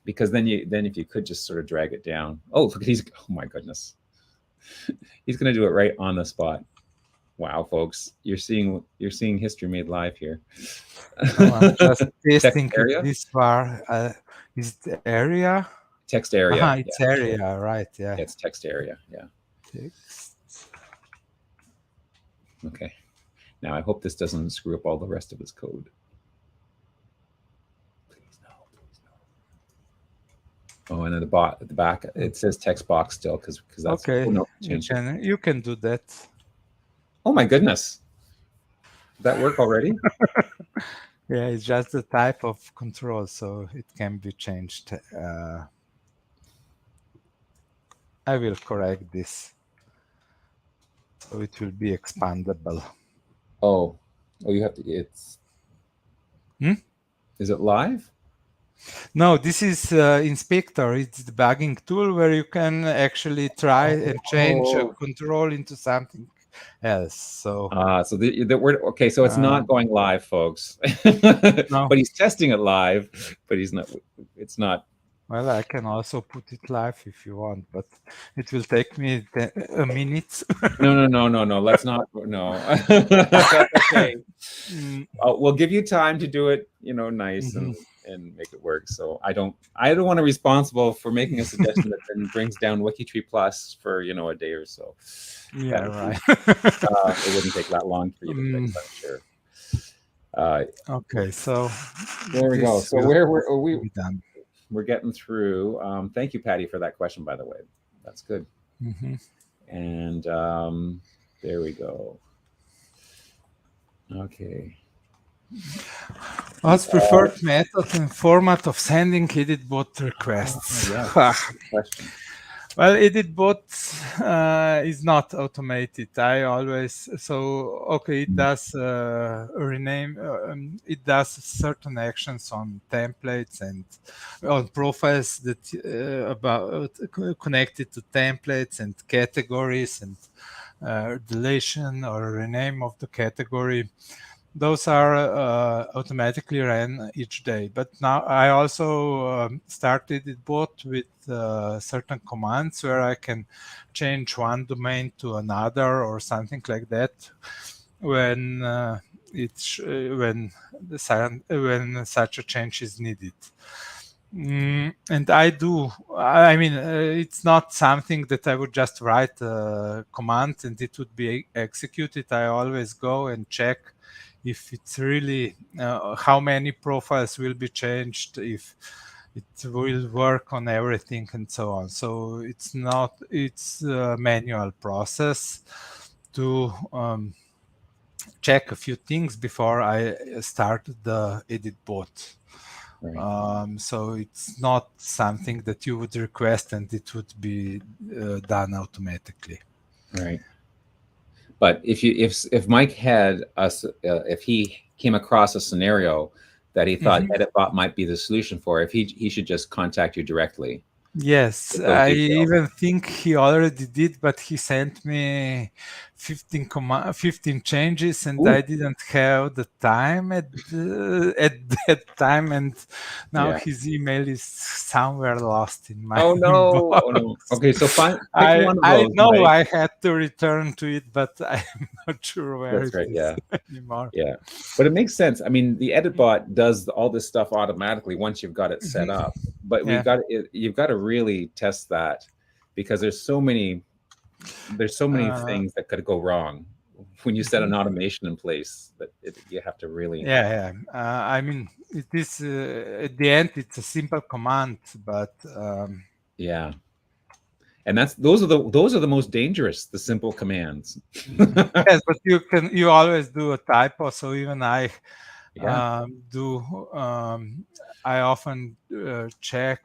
Speaker 1: because then if you could just sort of drag it down. Oh, look, oh my goodness, he's going to do it right on the spot. Wow, folks, you're seeing history made live here.
Speaker 2: I'm just testing
Speaker 1: area?
Speaker 2: this far. Is it area?
Speaker 1: Text area.
Speaker 2: It's area, right? Yeah.
Speaker 1: It's text area. Yeah.
Speaker 2: Text.
Speaker 1: Okay. Now I hope this doesn't screw up all the rest of his code. Please no. Please no. Oh, and then at the back it says text box still because that's
Speaker 2: okay.
Speaker 1: Oh, no,
Speaker 2: You can do that.
Speaker 1: Oh my goodness. Did that work already?
Speaker 2: Yeah, it's just the type of control, so it can be changed. I will correct this, so it will be expandable.
Speaker 1: Oh, you have to. It's. Is it live?
Speaker 2: No, this is Inspector. It's the debugging tool where you can actually try and change a control into something else. So
Speaker 1: so the word, okay, so it's not going live, folks.
Speaker 2: No.
Speaker 1: But he's testing it live, but it's not.
Speaker 2: Well, I can also put it live if you want, but it will take me a minute.
Speaker 1: No. Let's not. No. Okay. We'll give you time to do it, nice and make it work. So I don't want to be responsible for making a suggestion that then brings down WikiTree Plus for a day or so.
Speaker 2: Yeah, right.
Speaker 1: It wouldn't take that long for you to fix, I'm sure.
Speaker 2: Okay, so
Speaker 1: there we go. So where are we?
Speaker 2: Done.
Speaker 1: We're getting through. Thank you, Patty, for that question, by the way. That's good. And there we go. Okay.
Speaker 2: What's preferred method and format of sending editbot requests?
Speaker 1: Question.
Speaker 2: Well, editbot is not automated. It does rename. It does certain actions on templates and on profiles that connected to templates and categories and deletion or rename of the category. Those are automatically ran each day. But now I also started editbot with certain commands where I can change one domain to another or something like that when such a change is needed. And I do. I mean, it's not something that I would just write a command and it would be executed. I always go and check if it's really how many profiles will be changed, if it will work on everything and so on. So it's a manual process to check a few things before I start the editbot. Right. So it's not something that you would request and it would be done automatically.
Speaker 1: Right. But if Mike had if he came across a scenario that he thought editbot might be the solution for, if he should just contact you directly.
Speaker 2: Yes, I even think he already did, but he sent me 15 changes, and I didn't have the time at that time, and now his email is somewhere lost in my inbox.
Speaker 1: Oh no! Okay, so pick one of those.
Speaker 2: I know, Mike. I had to return to it, but I'm not sure where
Speaker 1: That's right,
Speaker 2: anymore.
Speaker 1: Yeah, but it makes sense. I mean, the editbot does all this stuff automatically once you've got it set up. But you've got to really test that because there's so many there's so many things that could go wrong when you set an automation in place that you have to really.
Speaker 2: I mean, it is at the end it's a simple command, but
Speaker 1: yeah. And those are the most dangerous, the simple commands.
Speaker 2: yes, but you always do a typo. So even I do. I often check.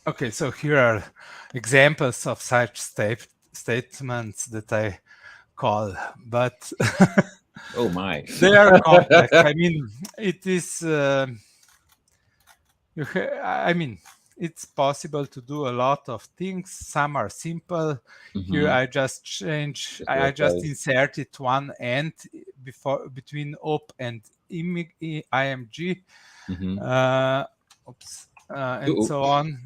Speaker 2: Okay, so here are examples of such statements that I call, but
Speaker 1: oh my,
Speaker 2: they are complex. I mean, it is. I mean, it's possible to do a lot of things. Some are simple. Here, I just change. I just inserted one end between op and img. Oops. And so on.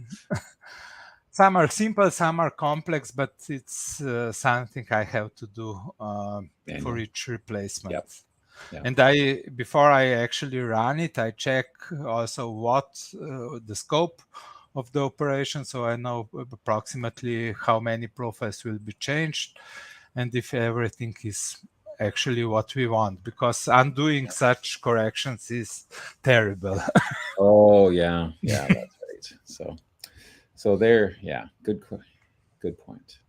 Speaker 2: Some are simple, some are complex, but it's something I have to do for each replacement. And before I actually run it, I check also what the scope of the operation, so I know approximately how many profiles will be changed, and if everything is actually what we want, because undoing such corrections is terrible.
Speaker 1: Oh yeah, that's right. So there, good point.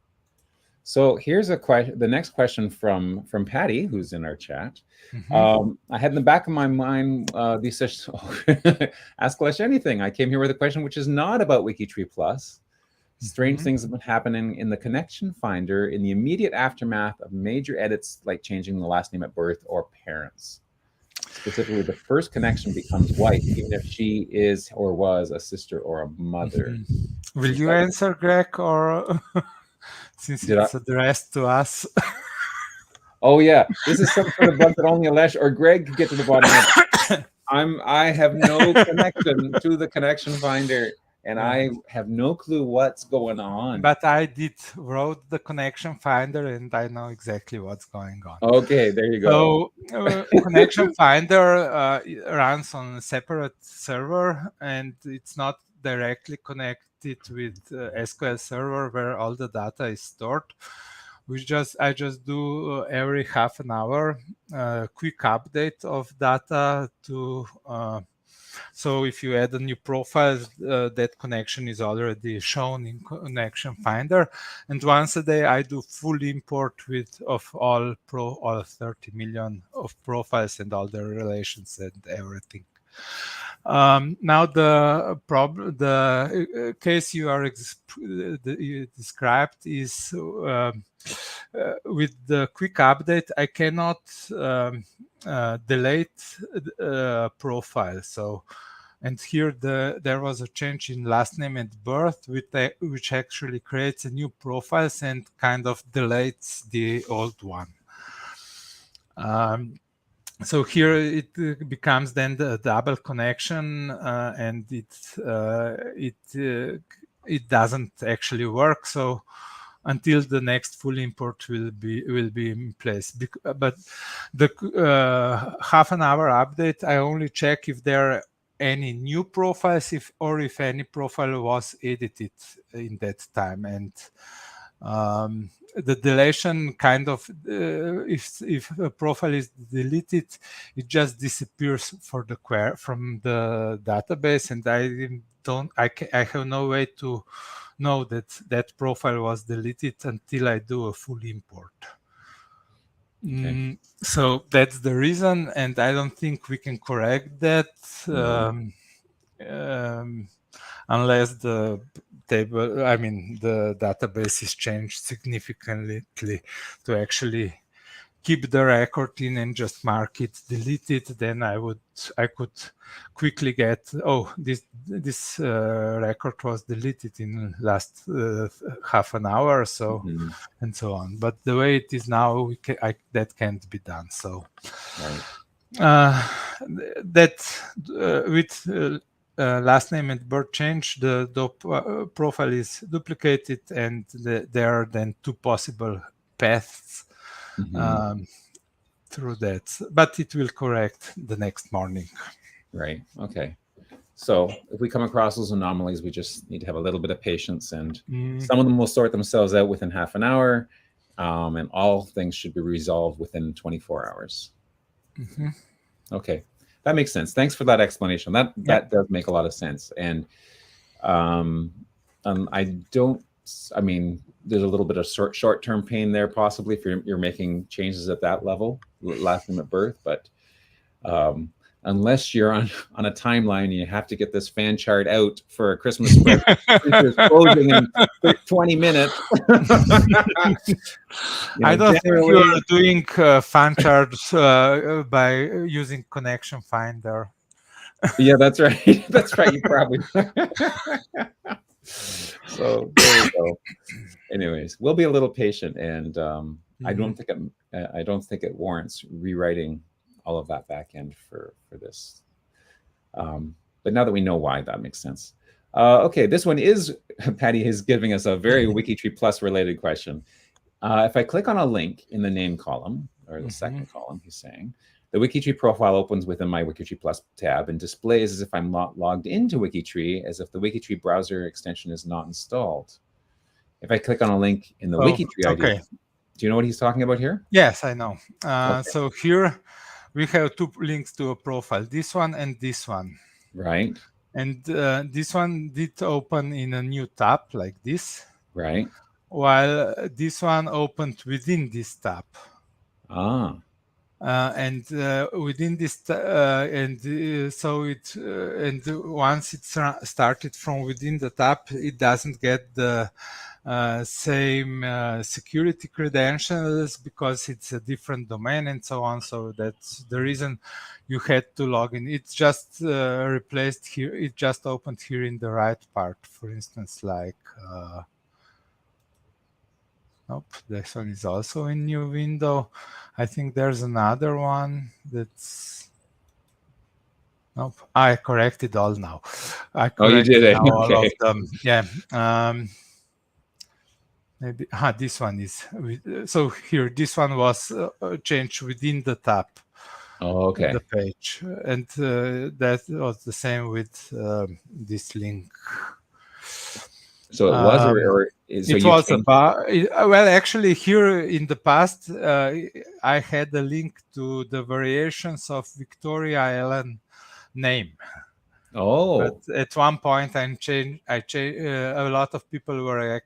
Speaker 1: So here's a question. The next question from Patty, who's in our chat. I had in the back of my mind, ask Aleš anything. I came here with a question which is not about WikiTree Plus. Strange things have been happening in the connection finder in the immediate aftermath of major edits, like changing the last name at birth or parents. Specifically, the first connection becomes white, even if she is or was a sister or a mother.
Speaker 2: Will you answer, Greg, or since it's addressed to us?
Speaker 1: Oh yeah, this is some sort of bug that only Aleš or Greg could get to the bottom of. I have no connection to the connection finder, and I have no clue what's going on.
Speaker 2: But I wrote the connection finder, and I know exactly what's going on.
Speaker 1: Okay, there you go.
Speaker 2: So connection finder runs on a separate server, and it's not directly connected with SQL Server where all the data is stored. I just do every half an hour quick update of data to. So if you add a new profile, that connection is already shown in Connection Finder. And once a day, I do full import of all 30 million of profiles and all the relations and everything. Now the case you described is with the quick update. I cannot delete profile. So, and here there was a change in last name and birth, which actually creates a new profiles and kind of deletes the old one. So here it becomes then the double connection, and it doesn't actually work. So until the next full import will be in place. But the half an hour update, I only check if there are any new profiles, if any profile was edited in that time, and the deletion kind of if a profile is deleted, it just disappears from the database, and I have no way to know that profile was deleted until I do a full import. Okay. So that's the reason, and I don't think we can correct that unless the database is changed significantly to actually keep the record in and just mark it deleted. Then I could quickly get, this record was deleted in last half an hour or so, and so on. But the way it is now, that can't be done. So.
Speaker 1: Right.
Speaker 2: that with last name and birth change, the profile is duplicated, and there are then two possible paths through that. But it will correct the next morning.
Speaker 1: Right. Okay. So if we come across those anomalies, we just need to have a little bit of patience, and some of them will sort themselves out within half an hour, and all things should be resolved within 24 hours. Okay, that makes sense. Thanks for that explanation. That does make a lot of sense. And I mean, there's a little bit of short-term pain there, possibly, if you're making changes at that level, last name at birth, but unless you're on a timeline and you have to get this fan chart out for a Christmas present, it's closing in 20 minutes.
Speaker 2: I don't think you're doing fan charts by using Connection Finder.
Speaker 1: Yeah, that's right. That's right. You probably. So there we go. Anyways, we'll be a little patient, and I don't think it warrants rewriting all of that back end for this. But now that we know why, that makes sense. Okay, this one is, Patty is giving us a very WikiTree Plus related question. If I click on a link in the name column, or the second column, he's saying, the WikiTree profile opens within my WikiTree Plus tab and displays as if I'm not logged into WikiTree, as if the WikiTree browser extension is not installed. If I click on a link in the WikiTree ID, do you know what he's talking about here?
Speaker 2: Yes, I know. So here we have two links to a profile, this one and this one.
Speaker 1: Right.
Speaker 2: And this one did open in a new tab like this.
Speaker 1: Right.
Speaker 2: While this one opened within this tab. And within this, so it, and once it started from within the tab, it doesn't get the same security credentials because it's a different domain and so on. So that's the reason you had to log in. It's just replaced here. It just opened here in the right part, for instance, like. Nope, this one is also in new window. I think there's another one that's. Nope, I corrected all now.
Speaker 1: You did it.
Speaker 2: All of them. Yeah. Maybe this one is. So here, this one was changed within the tab.
Speaker 1: Oh, okay.
Speaker 2: The page, and that was the same with this link.
Speaker 1: So it was, or so
Speaker 2: it was about. Well, actually, here in the past, I had a link to the variations of Victoria Island name.
Speaker 1: Oh.
Speaker 2: But at one point, I changed. A lot of people were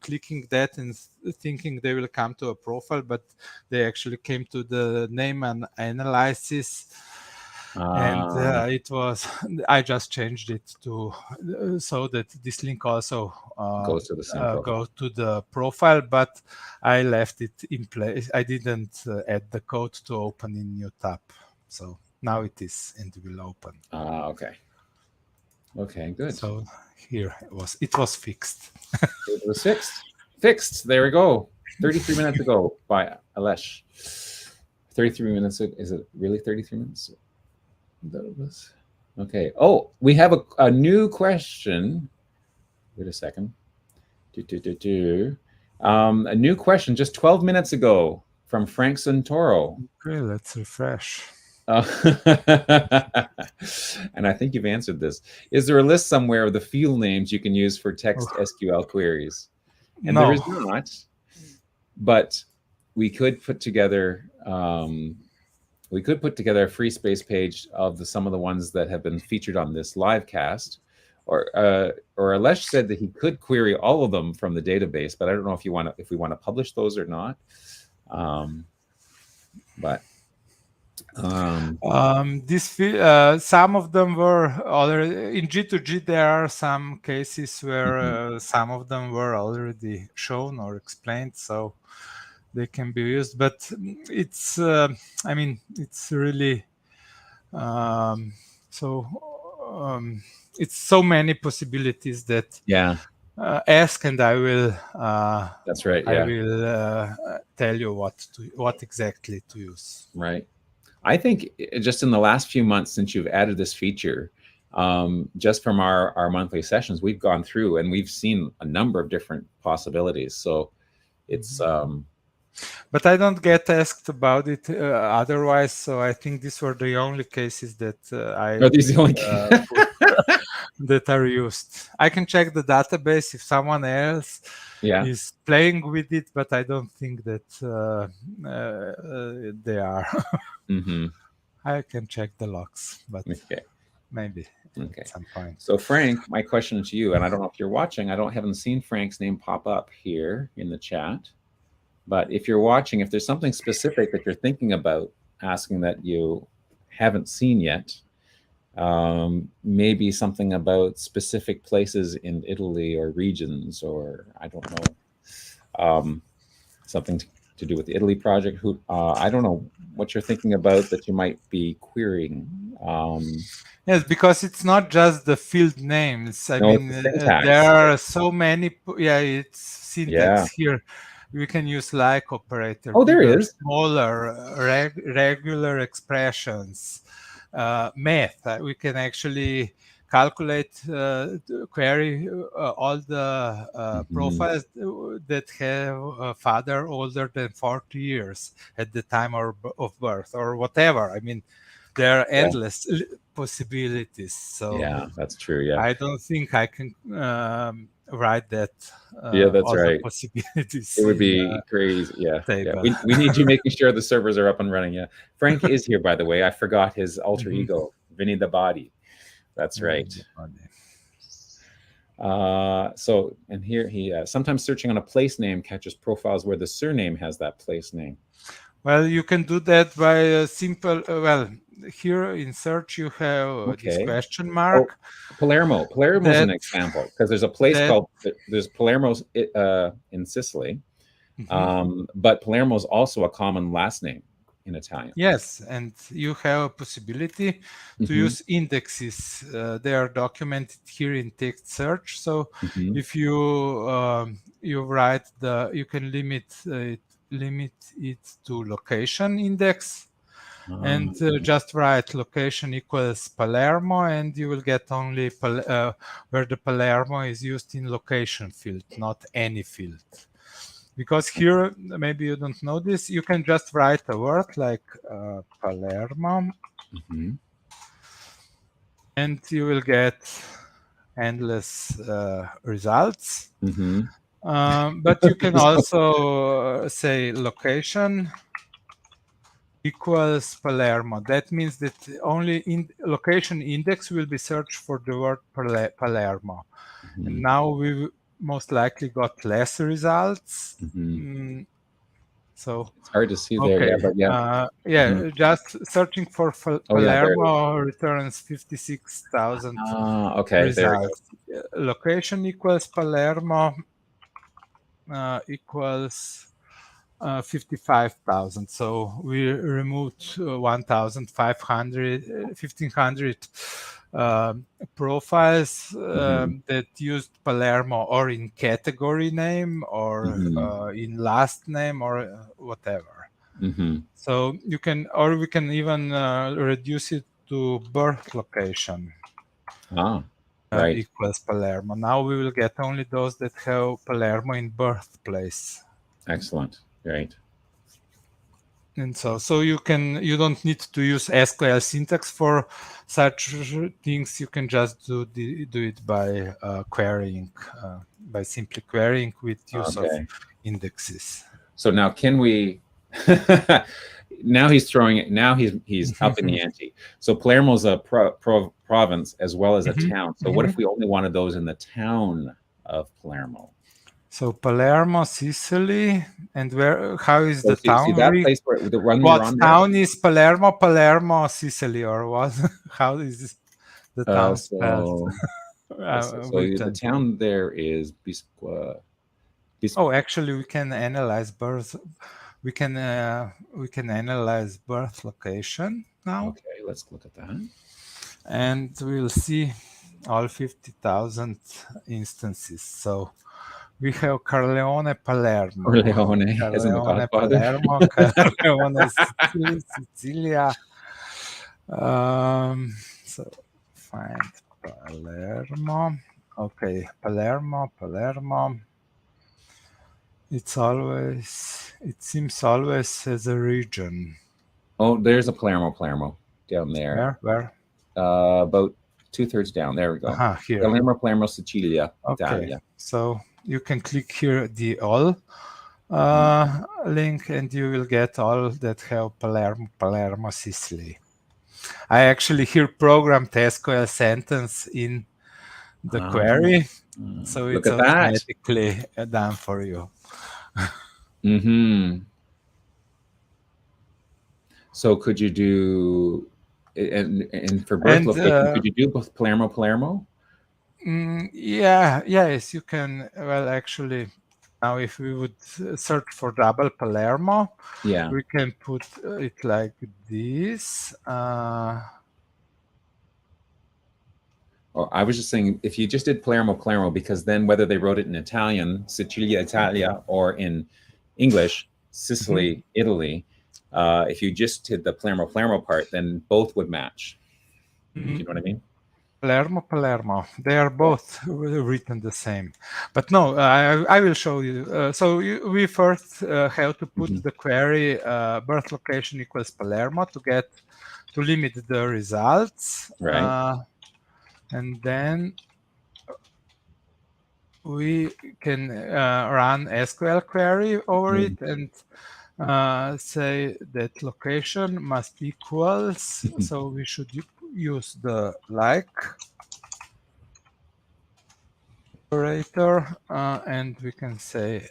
Speaker 2: clicking that and thinking they will come to a profile, but they actually came to the name and Analysis. And it was, I just changed it to so that this link also
Speaker 1: goes to the same profile.
Speaker 2: Go to the profile, but I left it in place. I didn't add the code to open in new tab. So now it is and will open.
Speaker 1: Okay. Okay, good.
Speaker 2: So here it was fixed.
Speaker 1: It was fixed. There we go. 33 minutes ago by Aleš. 33 minutes. Is it really 33 minutes? Okay. Oh, we have a new question. Wait a second. A new question just 12 minutes ago from Frank Santoro.
Speaker 2: Okay, let's refresh.
Speaker 1: And I think you've answered this. Is there a list somewhere of the field names you can use for text SQL queries? And
Speaker 2: no.
Speaker 1: There is not, but we could put together a free space page of some of the ones that have been featured on this livecast. Or Aleš said that he could query all of them from the database, but I don't know if we want to publish those or not.
Speaker 2: Some of them were already in G2G. There are some cases where some of them were already shown or explained, so they can be used. But it's, I mean, it's really it's so many possibilities that ask, and I will.
Speaker 1: That's right. Yeah.
Speaker 2: I will tell you what exactly to use.
Speaker 1: Right. I think just in the last few months since you've added this feature, just from our monthly sessions, we've gone through and we've seen a number of different possibilities. So it's
Speaker 2: but I don't get asked about it otherwise, so I think these were the only cases that
Speaker 1: are these the only
Speaker 2: put, that are used. I can check the database if someone else is playing with it, but I don't think that they are. I can check the logs, but maybe at some point.
Speaker 1: So Frank, my question to you, and I don't know if you're watching, haven't seen Frank's name pop up here in the chat. But if you're watching, if there's something specific that you're thinking about asking that you haven't seen yet, maybe something about specific places in Italy or regions, or I don't know, something to do with the Italy project. I don't know what you're thinking about that you might be querying.
Speaker 2: Yes, because it's not just the field names. I mean, there are so many. Yeah, it's syntax here. We can use like operator.
Speaker 1: Oh, there is
Speaker 2: smaller, regular expressions, math. We can actually calculate, query all the profiles that have a father older than 40 years at the time of birth or whatever. I mean, there are endless possibilities. So
Speaker 1: yeah, that's true. Yeah,
Speaker 2: I don't think I can write that.
Speaker 1: That's right.
Speaker 2: Possibilities.
Speaker 1: It would be crazy. Yeah. We need you making sure the servers are up and running. Yeah. Frank is here, by the way. I forgot his alter ego, Vinny the Body. That's right. So, and here he sometimes searching on a place name catches profiles where the surname has that place name.
Speaker 2: Well, you can do that by a simple. Here in search you have this question mark.
Speaker 1: Palermo is an example because there's a place called Palermo in Sicily, but Palermo is also a common last name in Italian.
Speaker 2: Yes, and you have a possibility to use indexes. They are documented here in text search. So if you write you can limit it to location index. And just write location equals Palermo, and you will get only where the Palermo is used in location field, not any field. Because here, maybe you don't know this, you can just write a word like Palermo, and you will get endless results. But you can also say location equals Palermo. That means that only in location index will be searched for the word Palermo. And now we most likely got less results. So
Speaker 1: it's hard to see there.
Speaker 2: Just searching for Palermo returns 56,000 results. Location equals Palermo equals 55,000. So we removed 1,500 profiles that used Palermo or in category name or in last name or whatever. So you can, or we can even reduce it to birth location. Equals Palermo. Now we will get only those that have Palermo in birthplace.
Speaker 1: Excellent. Right.
Speaker 2: And so you don't need to use SQL syntax for such things. You can just do it by querying, by simply querying with use of indexes.
Speaker 1: So now can we? Now he's throwing it. Now he's up in the ante. So Palermo's a province as well as a town. So what if we only wanted those in the town of Palermo?
Speaker 2: So Palermo, Sicily, and how is the town?
Speaker 1: See that place where the run
Speaker 2: what town is Palermo? Palermo, Sicily, or what? How is the town spelled?
Speaker 1: The town there is Bisqua.
Speaker 2: Oh, actually, we can analyze birth. We can analyze birth location now.
Speaker 1: Okay, let's look at that.
Speaker 2: And we'll see all 50,000 instances. So we have Corleone, Palermo.
Speaker 1: Corleone,
Speaker 2: Palermo, Corleone, Sicilia, So find Palermo. Okay, Palermo. It seems always as a region.
Speaker 1: Oh, there's a Palermo down there.
Speaker 2: Where?
Speaker 1: About 2/3 down. There we go.
Speaker 2: Here.
Speaker 1: Palermo, Sicilia,
Speaker 2: Okay.
Speaker 1: Italia.
Speaker 2: So you can click here the all link, and you will get all that have Palermo, Sicily. I actually here programmed SQL sentence in the query, so
Speaker 1: Look
Speaker 2: it's
Speaker 1: at that.
Speaker 2: automatically done for you.
Speaker 1: So could you do, and for birth location, could you do both Palermo?
Speaker 2: Yes, you can. Well, actually, now if we would search for double Palermo, we can put it like this.
Speaker 1: Or I was just saying, if you just did Palermo, because then whether they wrote it in Italian, Sicilia, Italia, or in English, Sicily, Italy, if you just did the Palermo part, then both would match. Do you know what I mean?
Speaker 2: Palermo. They are both written the same. But no, I will show you. So we first have to put the query birth location equals Palermo to limit the results.
Speaker 1: Right.
Speaker 2: And then we can run SQL query over it and say that location must equals. So we should use the like operator, and we can say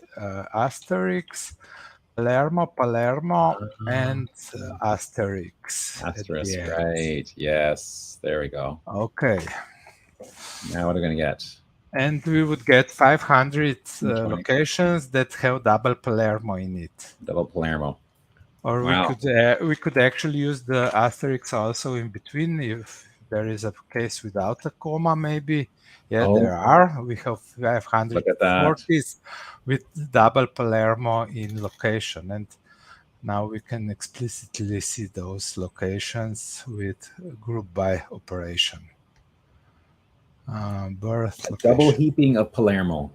Speaker 2: asterisk Palermo and asterisk.
Speaker 1: Asterisk, right? Yes, there we go.
Speaker 2: Okay.
Speaker 1: Now what are we going to get?
Speaker 2: And we would get 500 locations that have double Palermo in it.
Speaker 1: Double Palermo.
Speaker 2: Or we could actually use the asterisk also in between if there is a case without a comma, maybe. Yeah, there are. We have 540s with double Palermo in location. And now we can explicitly see those locations with group by operation. Birth location.
Speaker 1: Double heaping of Palermo.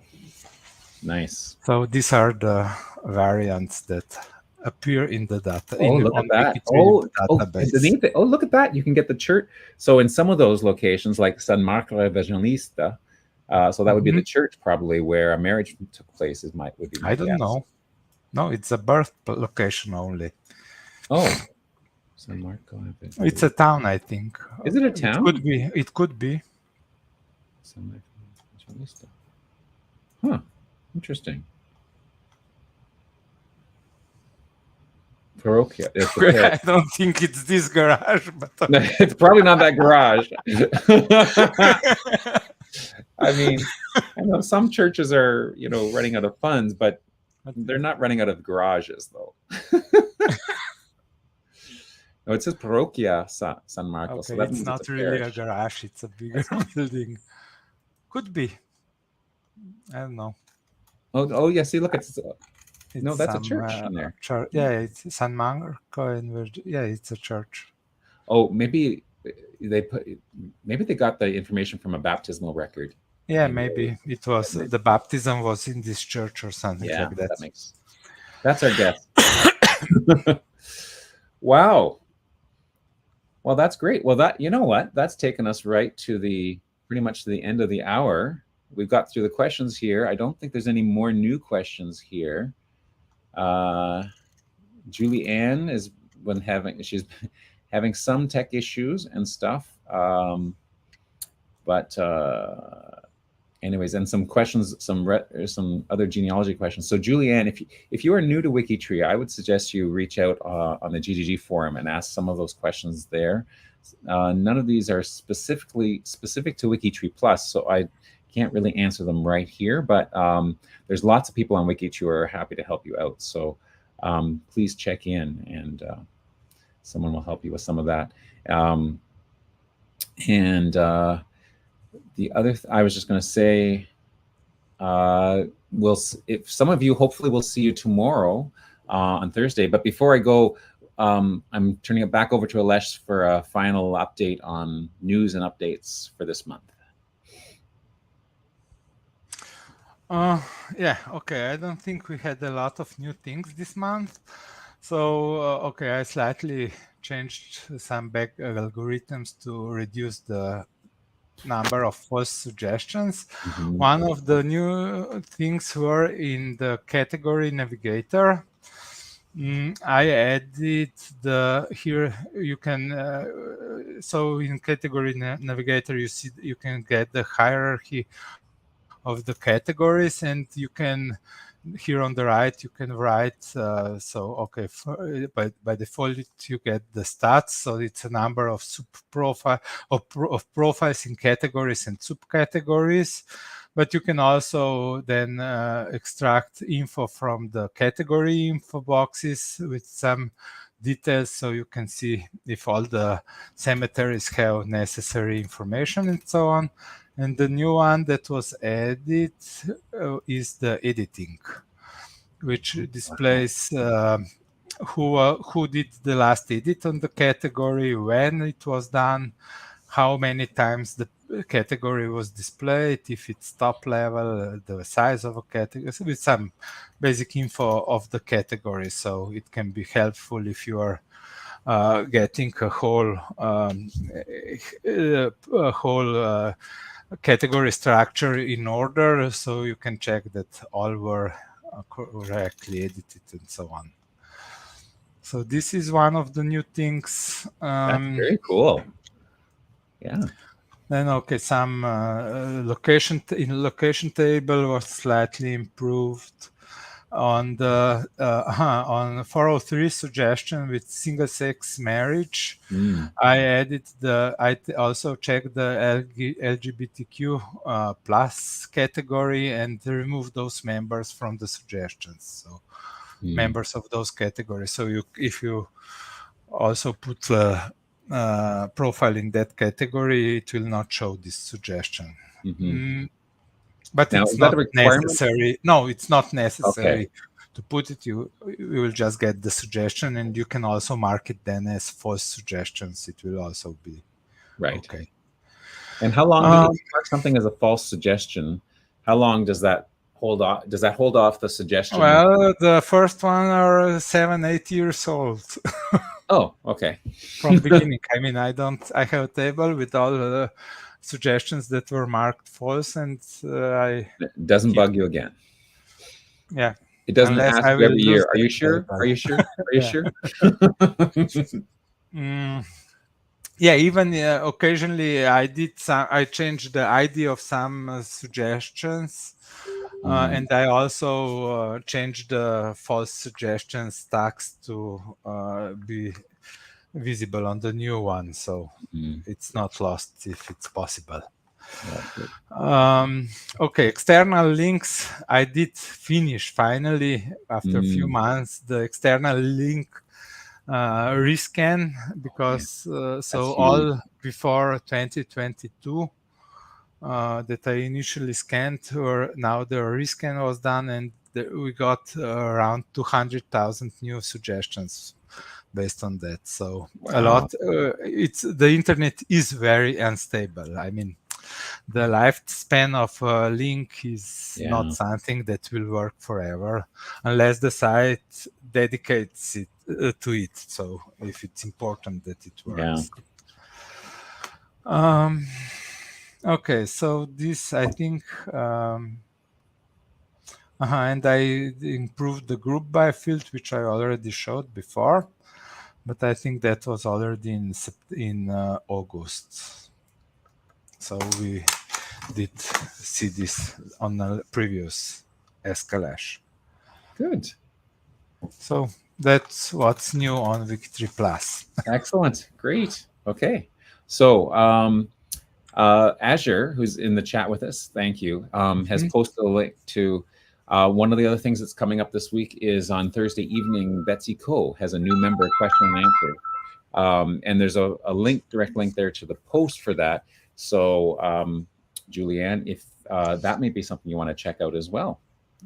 Speaker 1: Nice.
Speaker 2: So these are the variants that appear in the data.
Speaker 1: Look at that. Underneath it. Look at that. You can get the church. So in some of those locations, like San Marco Evangelista, so that would be the church probably where a marriage took place. Would be my
Speaker 2: I don't know. No, it's a birth location only.
Speaker 1: Oh, San Marco.
Speaker 2: It's a town, I think.
Speaker 1: Is it a town?
Speaker 2: It could be.
Speaker 1: San Marco Evangelista. Huh. Interesting. Parochia.
Speaker 2: I don't think it's this garage, but
Speaker 1: it's probably not that garage. I mean, I know some churches are, running out of funds, but they're not running out of garages, though. No, it says Parochia San Marco.
Speaker 2: Okay,
Speaker 1: so that
Speaker 2: it's not really a garage; it's a bigger building. Could be. I don't know.
Speaker 1: Oh yeah. See, look, that's a church in there.
Speaker 2: Yeah, it's San Marco, and it's a church.
Speaker 1: Oh, maybe they got the information from a baptismal record.
Speaker 2: Yeah, maybe it was the baptism was in this church or something like that.
Speaker 1: That's our guess. Wow. Well, that's great. Well, that's taken us right to pretty much to the end of the hour. We've got through the questions here. I don't think there's any more new questions here. Julie Ann she's having some tech issues and stuff. But anyways, and some questions, some other genealogy questions. So Julianne, if you are new to WikiTree, I would suggest you reach out on the GGG forum and ask some of those questions there. None of these are specific to WikiTree Plus, so I can't really answer them right here, but there's lots of people on WikiTree who are happy to help you out. So please check in and someone will help you with some of that. The other, I was just going to say, if some of you, hopefully we'll see you tomorrow on Thursday. But before I go, I'm turning it back over to Aleš for a final update on news and updates for this month.
Speaker 2: Yeah, okay. I don't think we had a lot of new things this month. So, okay, I slightly changed some back algorithms to reduce the number of false suggestions. One of the new things were in the category navigator. I added here you can so in category navigator you can get the hierarchy of the categories, and you can here on the right you can write so okay by default you get the stats, so it's a number of of profiles in categories and subcategories, but you can also then extract info from the category info boxes with some details, so you can see if all the cemeteries have necessary information and so on. And the new one that was added is the editing, which displays who did the last edit on the category, when it was done, how many times the category was displayed, if it's top level, the size of a category, with some basic info of the category. So it can be helpful if you are getting a whole category structure in order, so you can check that all were correctly edited and so on. So this is one of the new things.
Speaker 1: That's very cool. Yeah.
Speaker 2: Then okay, some location table was slightly improved. On the on 403 suggestion with single-sex marriage, I also checked the LGBTQ plus category and removed those members from the suggestions. So members of those categories. So if you also put a profile in that category, it will not show this suggestion. But now, it's not necessary. No, it's not necessary to put it. You will just get the suggestion, and you can also mark it then as false suggestions. It will also be
Speaker 1: right.
Speaker 2: Okay.
Speaker 1: And how long do you mark something as a false suggestion? How long does that hold off? Does that hold off the suggestion?
Speaker 2: Well, the first one are 7-8 years old.
Speaker 1: Oh, okay.
Speaker 2: From the beginning. I mean, I have a table with all the suggestions that were marked false, and
Speaker 1: it doesn't bug you again.
Speaker 2: Yeah,
Speaker 1: it doesn't ask you every year. Are you sure? Are you sure? Are you sure?
Speaker 2: Yeah, even occasionally I changed the ID of some suggestions, and I also changed the false suggestions tags to be visible on the new one, so it's not lost if it's possible. Okay, external links. I did finish finally after a few months the external link rescan, because all before 2022 that I initially scanned, or now the rescan was done, and we got around 200,000 new suggestions based on that. So a lot. The internet is very unstable. I mean, the lifespan of a link is not something that will work forever unless the site dedicates it to it. So if it's important that it works. Okay, so this I think, and I improved the group by field, which I already showed before, but I think that was already in August. So we did see this on a previous Escalash.
Speaker 1: Good.
Speaker 2: So that's what's new on WikiTree Plus.
Speaker 1: Excellent. Great. Okay. So Azure, who's in the chat with us, thank you, has posted a link to one of the other things that's coming up this week is on Thursday evening, Betsy Ko has a new member question and answer. And there's a direct link there to the post for that. So Julianne, if that may be something you want to check out as well,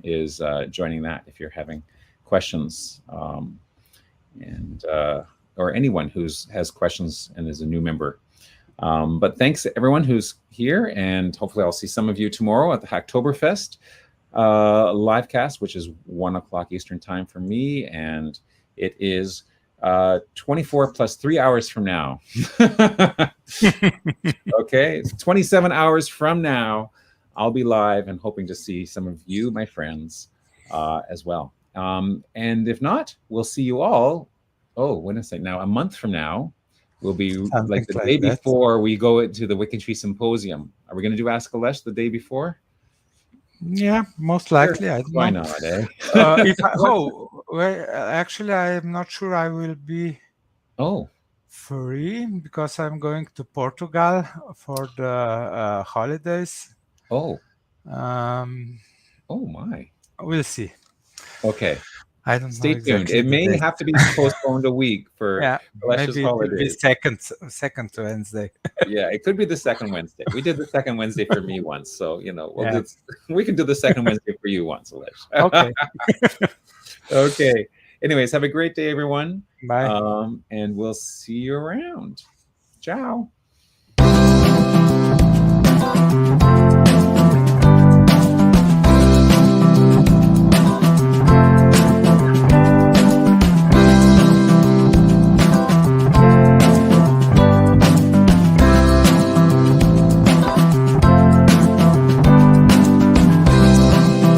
Speaker 1: is joining that if you're having questions and or anyone has questions and is a new member. But thanks to everyone who's here, and hopefully I'll see some of you tomorrow at the Hacktoberfest livecast, which is 1 o'clock Eastern time for me, and it is 24 plus 3 hours from now. Okay, 27 hours from now, I'll be live and hoping to see some of you, my friends, as well. And if not, we'll see you all. Oh, when is it now? A month from now, will be like the day before we go into the WikiTree Symposium. Are we going to do Ask Aleš the day before?
Speaker 2: Yeah, most likely.
Speaker 1: Sure.
Speaker 2: I don't
Speaker 1: Why
Speaker 2: know.
Speaker 1: not, eh?
Speaker 2: Actually, I'm not sure I will be free because I'm going to Portugal for the holidays.
Speaker 1: Oh
Speaker 2: my. We'll see.
Speaker 1: Okay.
Speaker 2: I don't
Speaker 1: Stay
Speaker 2: know exactly.
Speaker 1: tuned. It may have to be postponed a week for Aleš's holidays.
Speaker 2: Maybe second Wednesday.
Speaker 1: Yeah, it could be the second Wednesday. We did the second Wednesday for me once, so we can do the second Wednesday for you once, Aleš.
Speaker 2: Okay.
Speaker 1: Okay. Anyways, have a great day, everyone.
Speaker 2: Bye.
Speaker 1: And we'll see you around. Ciao.